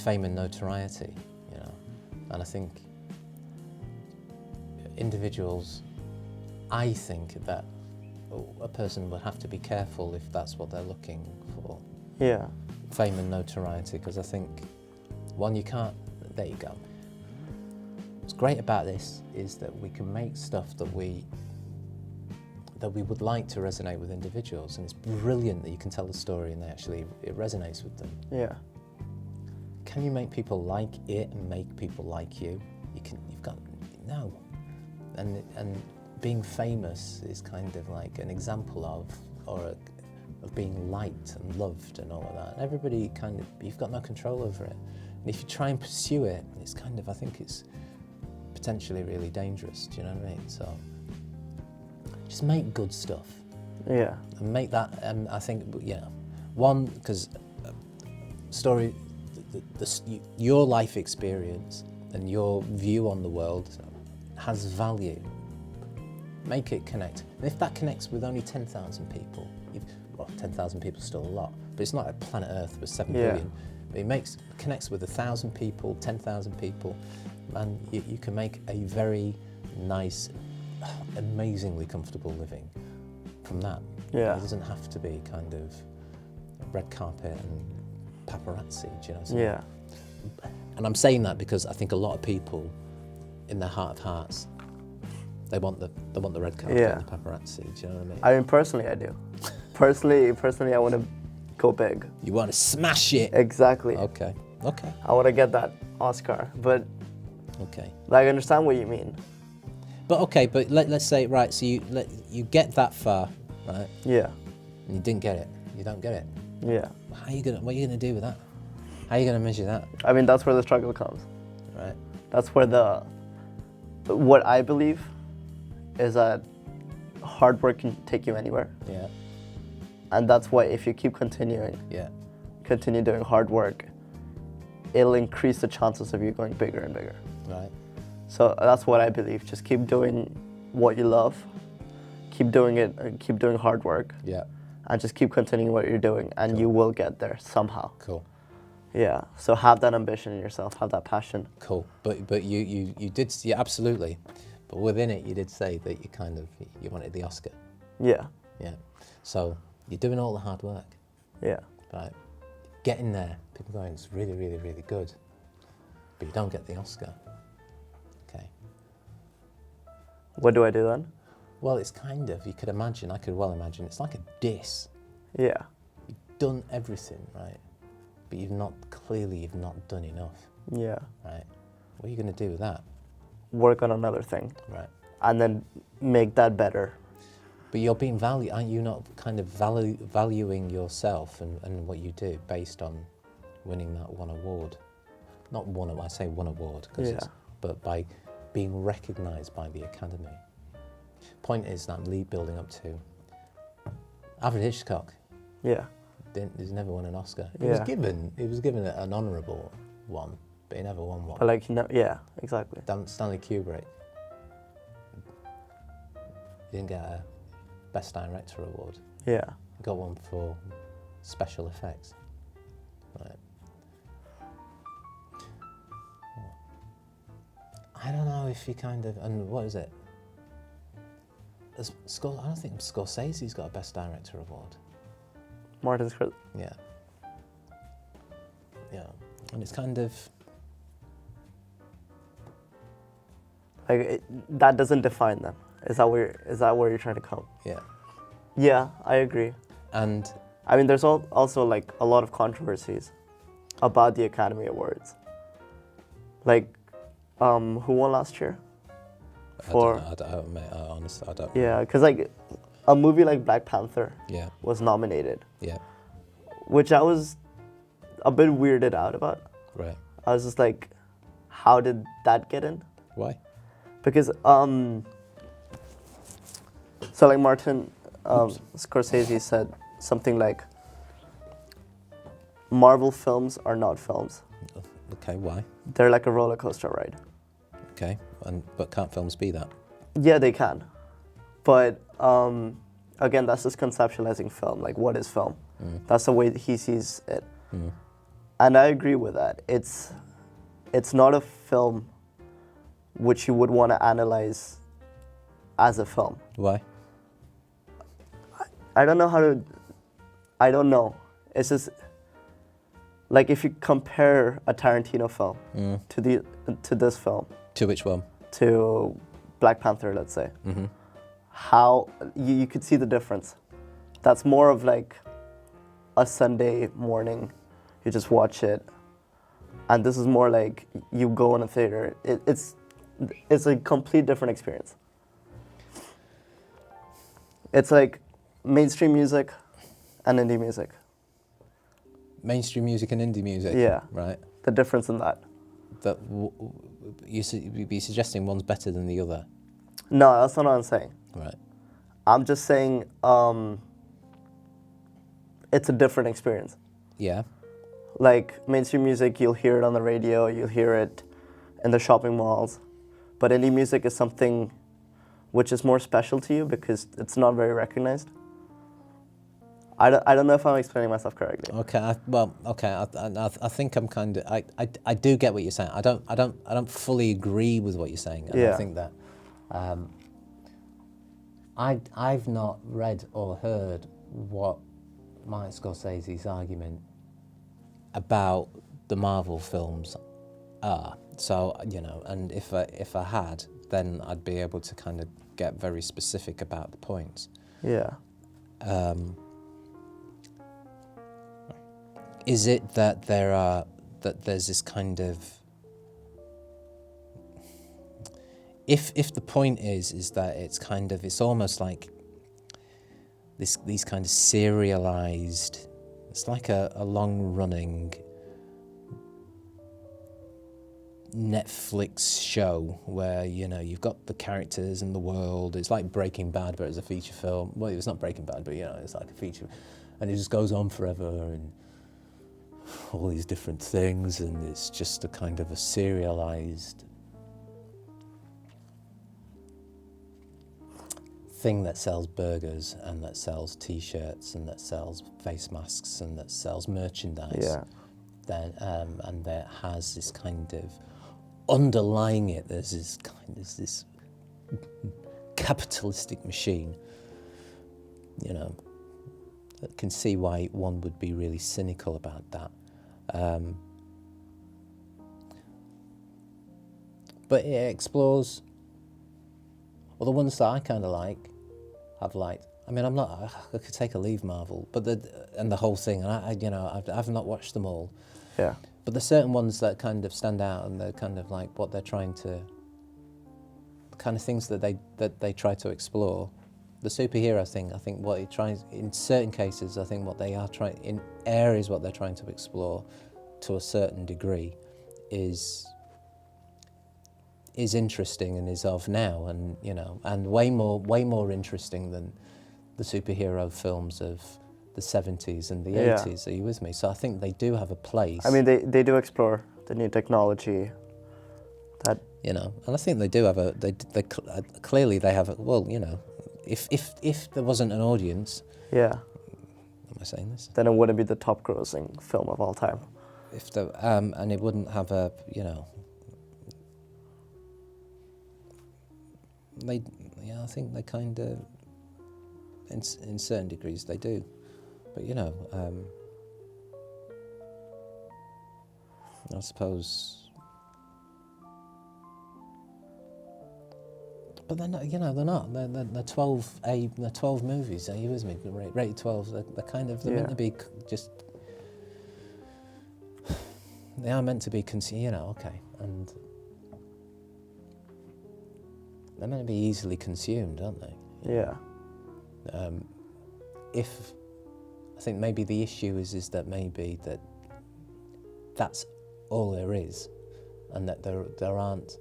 fame and notoriety, you know. And I think individuals, I think that a person would have to be careful if that's what they're looking for. Yeah. Fame and notoriety, because I think, one, you can't, there you go. What's great about this is that we can make stuff that we would like to resonate with individuals, and it's brilliant that you can tell the story and it resonates with them. Yeah. Can you make people like it and make people like you? No. And being famous is kind of like an example of being liked and loved and all of that. And everybody you've got no control over it. And if you try and pursue it, it's kind of, I think it's potentially really dangerous, do you know what I mean? So just make good stuff. Yeah. And make that, and I think, one, because story, your life experience and your view on the world has value. Make it connect. And if that connects with only 10,000 people, 10,000 people is still a lot, but it's not like planet Earth with 7 billion. But it connects with 1,000 people, 10,000 people, and you can make a very nice, amazingly comfortable living from that. Yeah. It doesn't have to be kind of red carpet and paparazzi, do you know what I'm saying? Yeah. And I'm saying that because I think a lot of people, in their heart of hearts, they want the red carpet and the paparazzi, do you know what I mean? I mean, personally, I do. Personally, I want to go big. You want to smash it? Exactly. Okay. I want to get that Oscar, but okay. I understand what you mean. But let's say, right, so you get that far, right? Yeah. And you didn't get it. You don't get it. Yeah. What are you gonna do with that? How are you gonna measure that? I mean, that's where the struggle comes. Right. That's where what I believe is that hard work can take you anywhere. Yeah. And that's why if you keep continue doing hard work, it'll increase the chances of you going bigger and bigger. Right. So that's what I believe. Just keep doing what you love, keep doing it, and keep doing hard work. Yeah. And just keep continuing what you're doing, and you will get there somehow. Cool. Yeah. So have that ambition in yourself, have that passion. Cool. But you did, yeah, absolutely. But within it, you did say that you wanted the Oscar. Yeah. Yeah. So you're doing all the hard work. Yeah. Right. Getting there, people going, it's really, really, really good. But you don't get the Oscar. Okay. What do I do then? Well, it's kind of, I could well imagine, it's like a diss. Yeah. You've done everything, right? But you've not done enough. Yeah. Right. What are you going to do with that? Work on another thing. Right. And then make that better. But you're being valued, aren't you not kind of valuing yourself and what you do based on winning that one award? Not one, I say one award, but by being recognised by the Academy. Point is that I'm building up to Alfred Hitchcock. Yeah. He's never won an Oscar. He was given an honourable one, but he never won one. But like, yeah, exactly. Stanley Kubrick. He didn't get a Best Director award. Yeah. He got one for special effects. Right. I don't know if he and what is it? I don't think Scorsese's got a Best Director award. Martin Scorsese. Yeah. Yeah. And it's kind of... Like, that doesn't define them. Is that where you're trying to come? Yeah. Yeah, I agree. And... I mean, there's also like a lot of controversies about the Academy Awards. Like, who won last year? Honestly, I don't know. Yeah, because like a movie like Black Panther was nominated. Yeah. Which I was a bit weirded out about. Right. I was just like, how did that get in? Why? Because so like Martin Scorsese said something like, Marvel films are not films. Okay, why? They're like a roller coaster ride. Okay, but can't films be that? Yeah, they can. But again, that's just conceptualizing film. Like, what is film? That's the way that he sees it. And I agree with that. It's not a film which you would want to analyze as a film. Why? I don't know. It's just like if you compare a Tarantino film to this film. To which one? To Black Panther, let's say. How you could see the difference. That's more of like a Sunday morning, you just watch it, and this is more like you go in a theater. It's a complete different experience. It's like mainstream music and indie music. Mainstream music and indie music? Yeah. Right. The difference in that. You'd be suggesting one's better than the other? No, that's not what I'm saying. Right. I'm just saying it's a different experience. Yeah. Like mainstream music, you'll hear it on the radio, you'll hear it in the shopping malls. But indie music is something which is more special to you because it's not very recognized. I don't know if I'm explaining myself correctly. Okay, I think I'm kind of I do get what you're saying. I don't fully agree with what you're saying. And I think that I've not read or heard what Martin Scorsese's argument about the Marvel films are. So, and if I had, then I'd be able to kind of get very specific about the points. Yeah. Is it that there's this kind of, if the point is that it's almost like these kind of serialized, it's like a long-running Netflix show where, you've got the characters and the world. It's like Breaking Bad, but it's a feature film. Well, it's not Breaking Bad, but, it's like a feature. And it just goes on forever and all these different things, and it's just a kind of a serialized thing that sells burgers and that sells T-shirts and that sells face masks and that sells merchandise. Yeah. Then and that has this kind of underlying it. There's this capitalistic machine. I can see why one would be really cynical about that. But it explores, well, the ones that I kind of have liked. I mean, I could take or leave Marvel, but the whole thing, and I've not watched them all. Yeah. But there's certain ones that kind of stand out, and they're kind of like what they're trying to, the kind of things that they try to explore. The superhero thing, I think what it tries, in certain cases, I think what they are trying, in areas what they're trying to explore to a certain degree is interesting and is of now, and and way more interesting than the superhero films of the 70s and the Yeah. 80s. Are you with me? So I think they do have a place. I mean, they do explore the new technology. That You know, and I think they do have clearly they have a, well, you know, if there wasn't an audience, yeah, am I saying this? then it wouldn't be the top grossing film of all time. If the and it wouldn't have a, you know, they, yeah, I think they kind of, in certain degrees they do, but you know, I suppose. But they're not, you know, they're not. They're 12 they're 12 movies. Are you with me? Rated 12. They're kind of, they're meant to be just. They are meant to be, you know, okay, and they're meant to be easily consumed, aren't they? Yeah. If I think maybe the issue is that maybe that's all there is, and that there aren't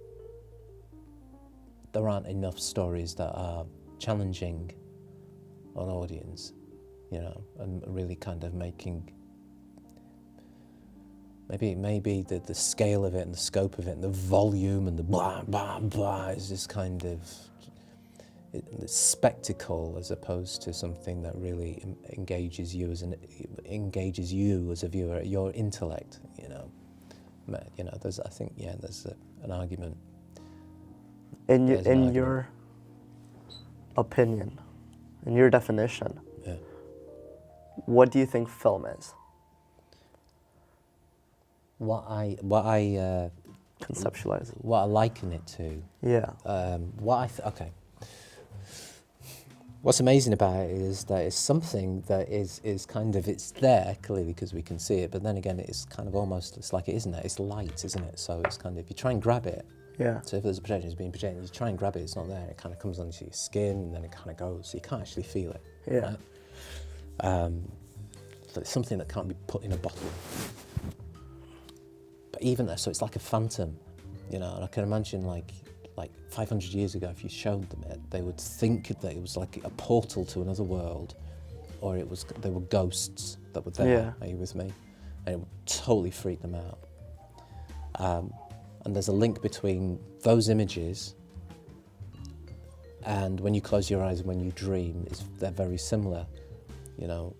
enough stories that are challenging an audience, you know, and really kind of making maybe the scale of it and the scope of it and the volume and the blah blah blah is just kind of the spectacle, as opposed to something that really engages you as a viewer, your intellect, you know. There's an argument. In your opinion, in your definition, yeah. What do you think film is? What I Conceptualize it. What I liken it to. Yeah. Okay. What's amazing about it is that it's something that is kind of, it's there clearly because we can see it, but then again it's kind of almost, it's like it isn't there, it's light, isn't it? So it's kind of, if you try and grab it, Yeah. so if there's a projection that's being projected, you try and grab it, it's not there, it kind of comes onto your skin and then it kind of goes, so you can't actually feel it. Yeah. Right? So it's something that can't be put in a bottle. But even there, so it's like a phantom, you know, and I can imagine like 500 years ago, if you showed them it, they would think that it was like a portal to another world, or they were ghosts that were there. Yeah. Are you with me? And it would totally freak them out. And there's a link between those images and when you close your eyes and when you dream, they're very similar. You know,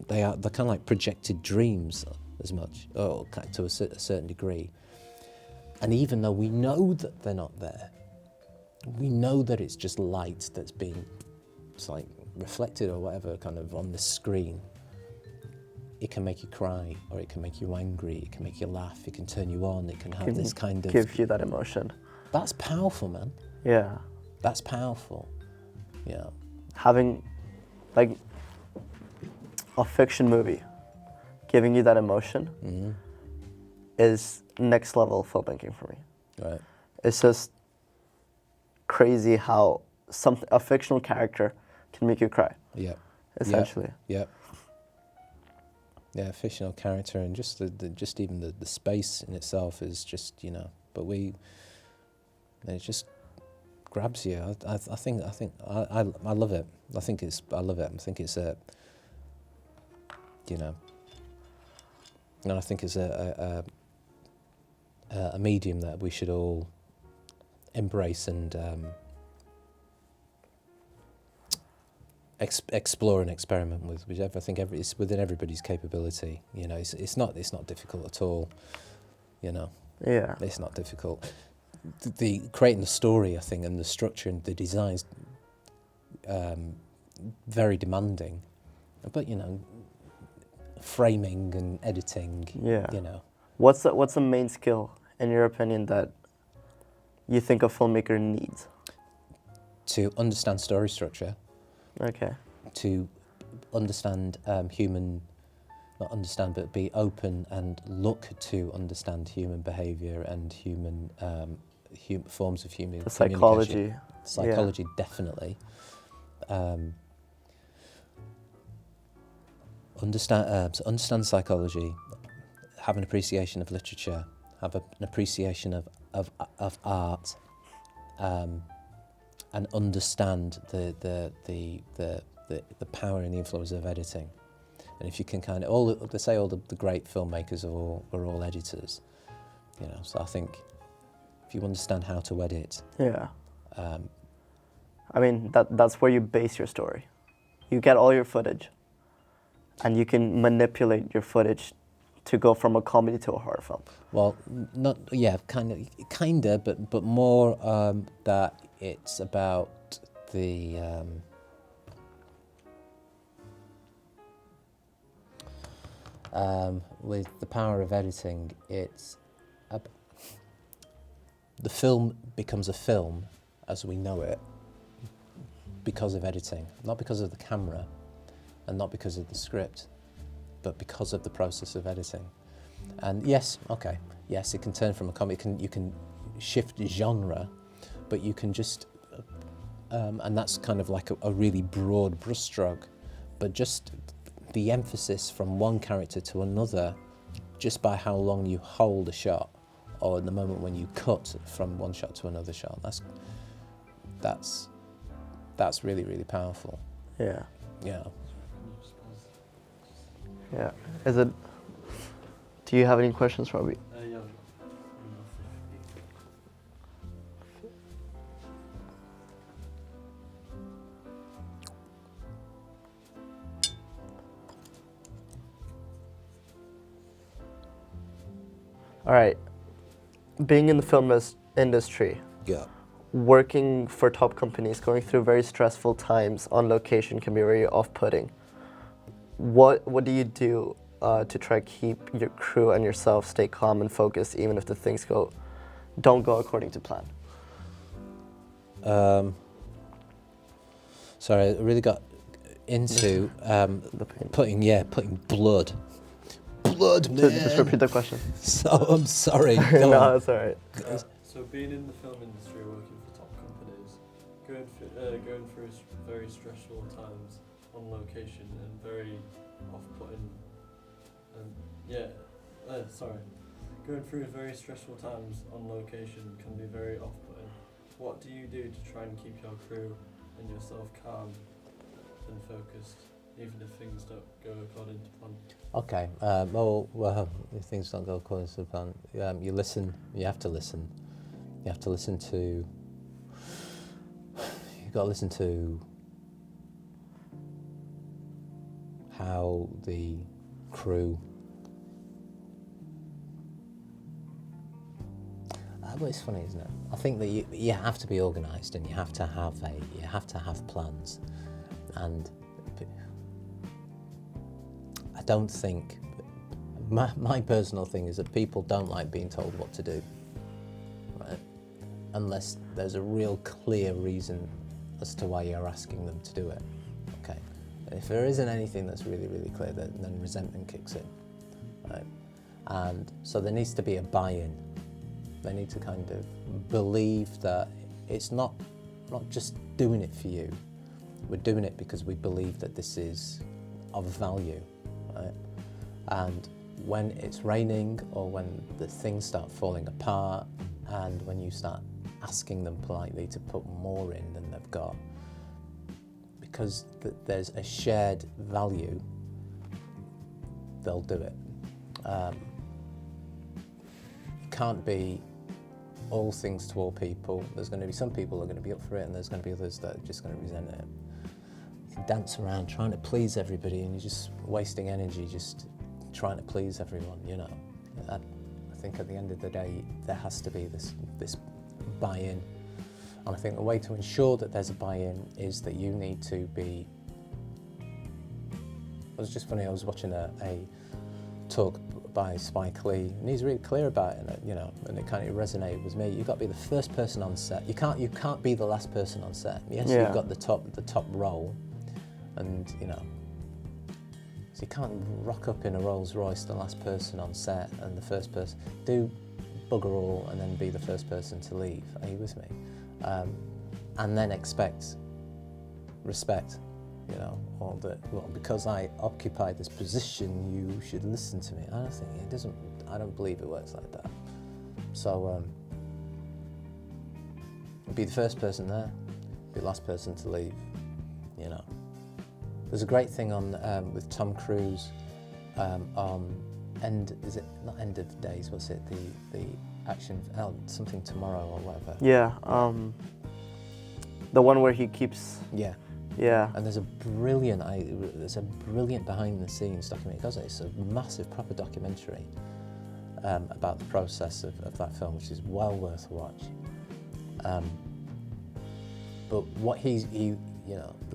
they're kind of like projected dreams as much, or to a certain degree. And even though we know that they're not there, we know that it's just light that's being, it's like reflected or whatever kind of on the screen. It can make you cry, or it can make you angry, it can make you laugh, it can turn you on, it can have this kind of... give you that emotion. That's powerful, man. Yeah. That's powerful, yeah. Having, like, a fiction movie giving you that emotion is next level filmmaking for me. Right. It's just crazy how a fictional character can make you cry. Yeah. Essentially. Yeah. Yeah, fictional character, and just just even the space in itself is just, you know, but it just grabs you. I think I love it. I love it. I think it's a, you know, and I think it's a medium that we should all embrace and explore and experiment with, whichever. I think it's within everybody's capability. You know, it's not difficult at all. You know, Yeah. it's not difficult. The creating the story, I think, and the structure and the designs, very demanding. But you know, framing and editing. Yeah. You know, What's the main skill, in your opinion, that you think a filmmaker needs? to understand story structure. Okay. To understand not understand, but be open and look to understand human behaviour and human forms of human The psychology. communication. Psychology, definitely. Understand psychology, have an appreciation of literature, have an appreciation of art, and understand the power and the influence of editing. And if you can kind of, they say all the great filmmakers are all editors, you know. So I think if you understand how to edit, Yeah. I mean, that's where you base your story. You get all your footage, and you can manipulate your footage to go from a comedy to a horror film. well, kind of, but more that it's about the with the power of editing, the film becomes a film as we know it because of editing, not because of the camera and not because of the script, but because of the process of editing. And yes, it can turn from a comedy, you can shift genre, but you can just, and that's kind of like a really broad brushstroke, but just the emphasis from one character to another, just by how long you hold a shot, or in the moment when you cut from one shot to another shot. That's really, really powerful. Yeah. Yeah. Yeah. Do you have any questions, Robbie? Yeah. All right. Being in the film industry, Yeah. working for top companies, going through very stressful times on location can be very off-putting. What do you do to try to keep your crew and yourself stay calm and focused, even if the things don't go according to plan? Sorry, I really got into The pain. putting blood, man. Just repeat the question. So I'm sorry. Go No, on. it's all right. So being in the film industry, working for top companies, going through very stressful times on location and very off-putting, and going through very stressful times on location can be very off-putting. What do you do to try and keep your crew and yourself calm and focused, even if things don't go according to plan? Okay. Well, if things don't go according to plan, you listen. You have to listen. You have to listen to. You've got to listen to how the crew. Well, it's funny, isn't it? I think that you have to be organised, and you have to have plans, and I don't think my personal thing is that people don't like being told what to do, right? Unless there's a real clear reason as to why you're asking them to do it. Okay. If there isn't anything that's really, really clear, then resentment kicks in, right? And so there needs to be a buy-in. They need to kind of believe that it's not just doing it for you. We're doing it because we believe that this is of value, right? And when it's raining, or when the things start falling apart, and when you start asking them politely to put more in than they've got, because there's a shared value, they'll do it. Can't be all things to all people. There's going to be some people who are going to be up for it, and there's going to be others that are just going to resent it. You can dance around trying to please everybody, and you're just wasting energy just trying to please everyone, you know. I think at the end of the day, there has to be this buy-in. And I think the way to ensure that there's a buy-in is that you need to be... It was just funny, I was watching a talk by Spike Lee, and he's really clear about it, you know, and it kind of resonated with me. You've got to be the first person on set. You can't be the last person on set. Yes, yeah. You've got the top role, and you know, so you can't rock up in a Rolls Royce, the last person on set, and the first person. Do bugger all, and then be the first person to leave. Are you with me? And then expect respect. You know, or that, well, because I occupy this position, you should listen to me. I don't think it doesn't. I don't believe it works like that. So, be the first person there, be the last person to leave. You know, There's a great thing on with Tom Cruise on End of Days? What's it? The action something tomorrow or whatever. Yeah. The one where he keeps. Yeah. Yeah. And there's a brilliant behind the scenes documentary. It's a massive proper documentary about the process of that film, which is well worth a watch. But what the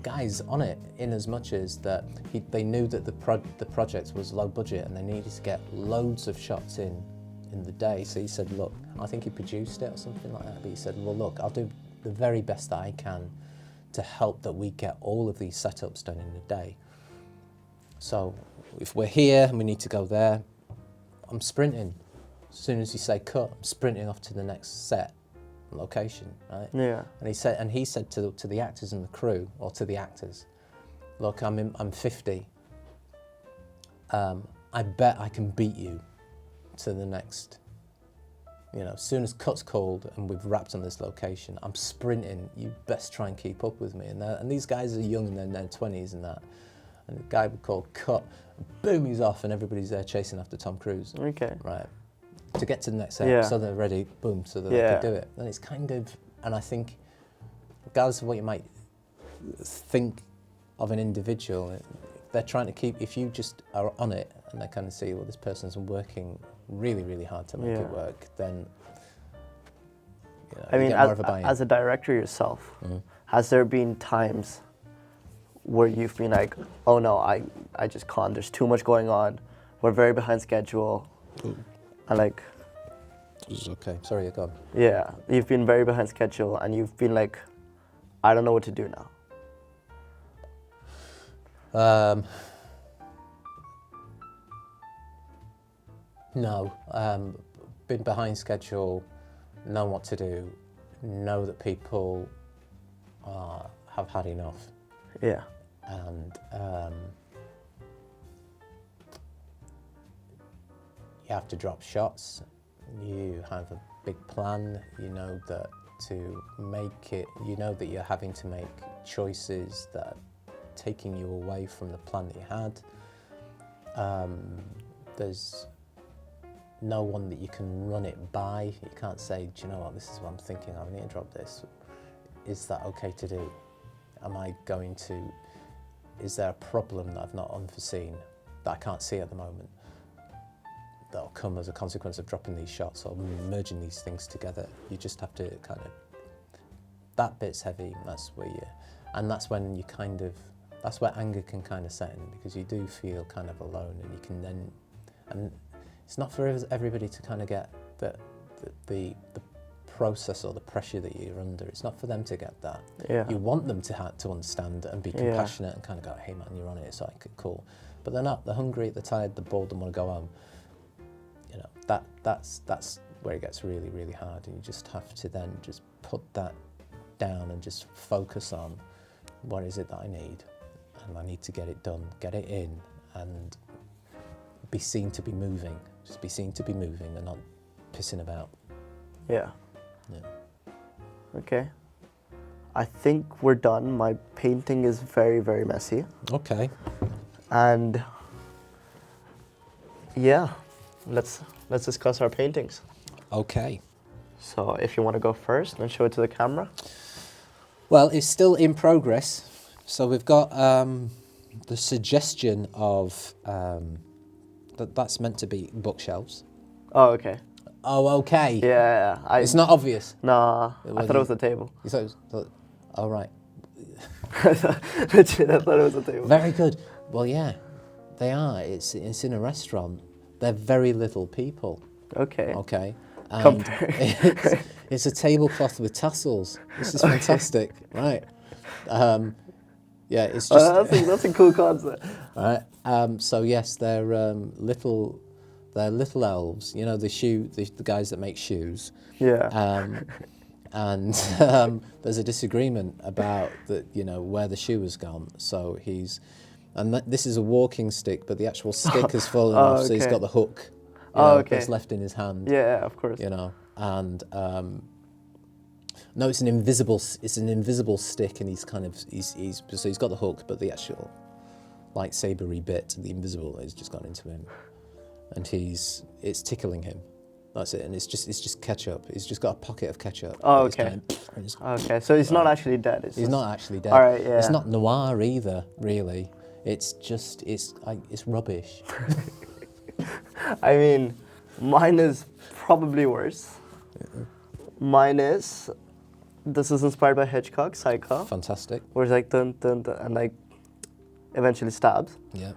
guy's on it in as much as that they knew that the project was low budget and they needed to get loads of shots in the day. So he said, look, I think he produced it or something like that, but he said, well, look, I'll do the very best that I can to help that we get all of these setups done in a day. So if we're here and we need to go there, I'm sprinting. As soon as you say cut, I'm sprinting off to the next set location, right? Yeah. And he said to the actors and the crew, or to the actors, look, I'm 50. I bet I can beat you to the next. As soon as cut's called and we've wrapped on this location, I'm sprinting. You best try and keep up with me. And these guys are young in their 20s and that. And the guy would call cut, boom, he's off, and everybody's there chasing after Tom Cruise. Okay. Right. To get to the next set, so they're ready, boom, so that they can do it. And it's kind of, and I think, regardless of what you might think of an individual, they're trying to keep, if you just are on it and they kind of see, well, this person's working really, really hard to make it work, then I mean, you get more of a buy-in. As a director yourself, has there been times where you've been like, oh no, I just can't, there's too much going on, we're very behind schedule, and like... It's okay, sorry, go on. Yeah, you've been very behind schedule and you've been like, I don't know what to do now. No, been behind schedule, know what to do, know that people have had enough. Yeah. And you have to drop shots, you have a big plan, you know that to make it, you know that you're having to make choices that are taking you away from the plan that you had. There's no one that you can run it by. You can't say, do you know what, this is what I'm thinking, I need to drop this. Is that okay to do? Is there a problem that I've not unforeseen, that I can't see at the moment, that'll come as a consequence of dropping these shots or merging these things together? You just have to kind of, that bit's heavy, that's where that's when you kind of, that's where anger can kind of set in, because you do feel kind of alone, and you can then, and it's not for everybody to kind of get the process or the pressure that you're under. It's not for them to get that. Yeah. You want them to understand and be compassionate and kind of go, hey man, you're on it, it's like cool. But they're not. They're hungry, they're tired, they're bored, they want to go home. You know, that's where it gets really, really hard, and you just have to then just put that down and just focus on what is it that I need, and I need to get it done, get it in, and be seen to be moving. Just be seen to be moving and not pissing about. Yeah. Yeah. Okay. I think we're done. My painting is very, very messy. Okay. And yeah, let's discuss our paintings. Okay. So if you want to go first and show it to the camera. Well, it's still in progress. So we've got the suggestion of that's meant to be bookshelves. Oh, okay. Oh, okay. Yeah. It's not obvious. Nah, I thought it was a table. You thought it was, oh, right. Legit, I thought it was a table. Very good. Well, yeah, they are. It's in a restaurant. They're very little people. Okay. Okay. And it's a tablecloth with tassels. This is fantastic. Right. Yeah, it's just... that's a cool concept. Right. So yes, they're little elves. You know, the guys that make shoes. Yeah. And there's a disagreement about where the shoe has gone. So this is a walking stick, but the actual stick has fallen off. Okay. So he's got the hook. That's left in his hand. Yeah, of course. And no, it's an invisible stick, and he's got the hook, but the actual lightsabery bit, the invisible, has just gone into him, and it's tickling him. That's it, and it's just ketchup. He's just got a pocket of ketchup. Oh, okay. Okay, so he's not actually dead. He's not actually dead. All right, yeah. It's not noir either, really. It's rubbish. I mean, mine is probably worse. Mine is, this is inspired by Hitchcock, Psycho. Fantastic. Where it's like dun dun dun, and like eventually stabs. Yeah.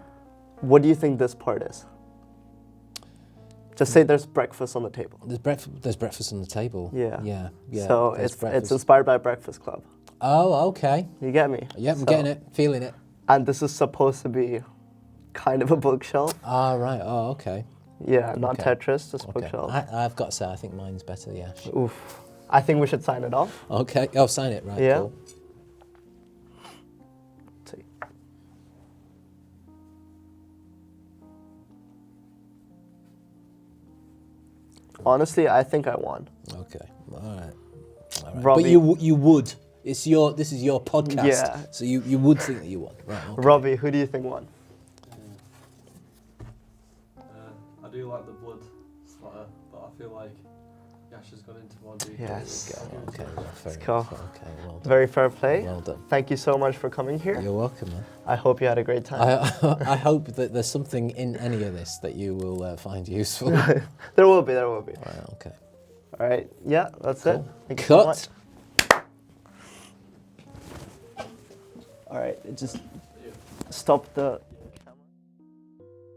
What do you think this part is? Just say there's breakfast on the table. There's breakfast on the table. Yeah. Yeah. So it's inspired by Breakfast Club. Oh, okay. You get me? Yeah, I'm getting it, feeling it. And this is supposed to be kind of a bookshelf. Ah, right. Oh, okay. Yeah, not Okay. Tetris, just bookshelf. I've got to say, I think mine's better. Yeah. Oof. I think we should sign it off. Okay. Oh, sign it. Right. Yeah. Cool. See. Honestly, I think I won. Okay. All right. Robbie, But you would. This is your podcast. Yeah. So you would think that you won. Right. Okay. Robbie, who do you think won? I do like the blood splatter, but I feel like Yash has gone into more detail. Yes. Okay. Well, fair Let's enough. go. Okay. Well done. Very fair play. Well done. Thank you so much for coming here. You're welcome, man. I hope you had a great time. I hope that there's something in any of this that you will find useful. There will be. Right, okay. All right. Yeah, that's it. Cool. Thank you so Cut. much. All right. Just stop the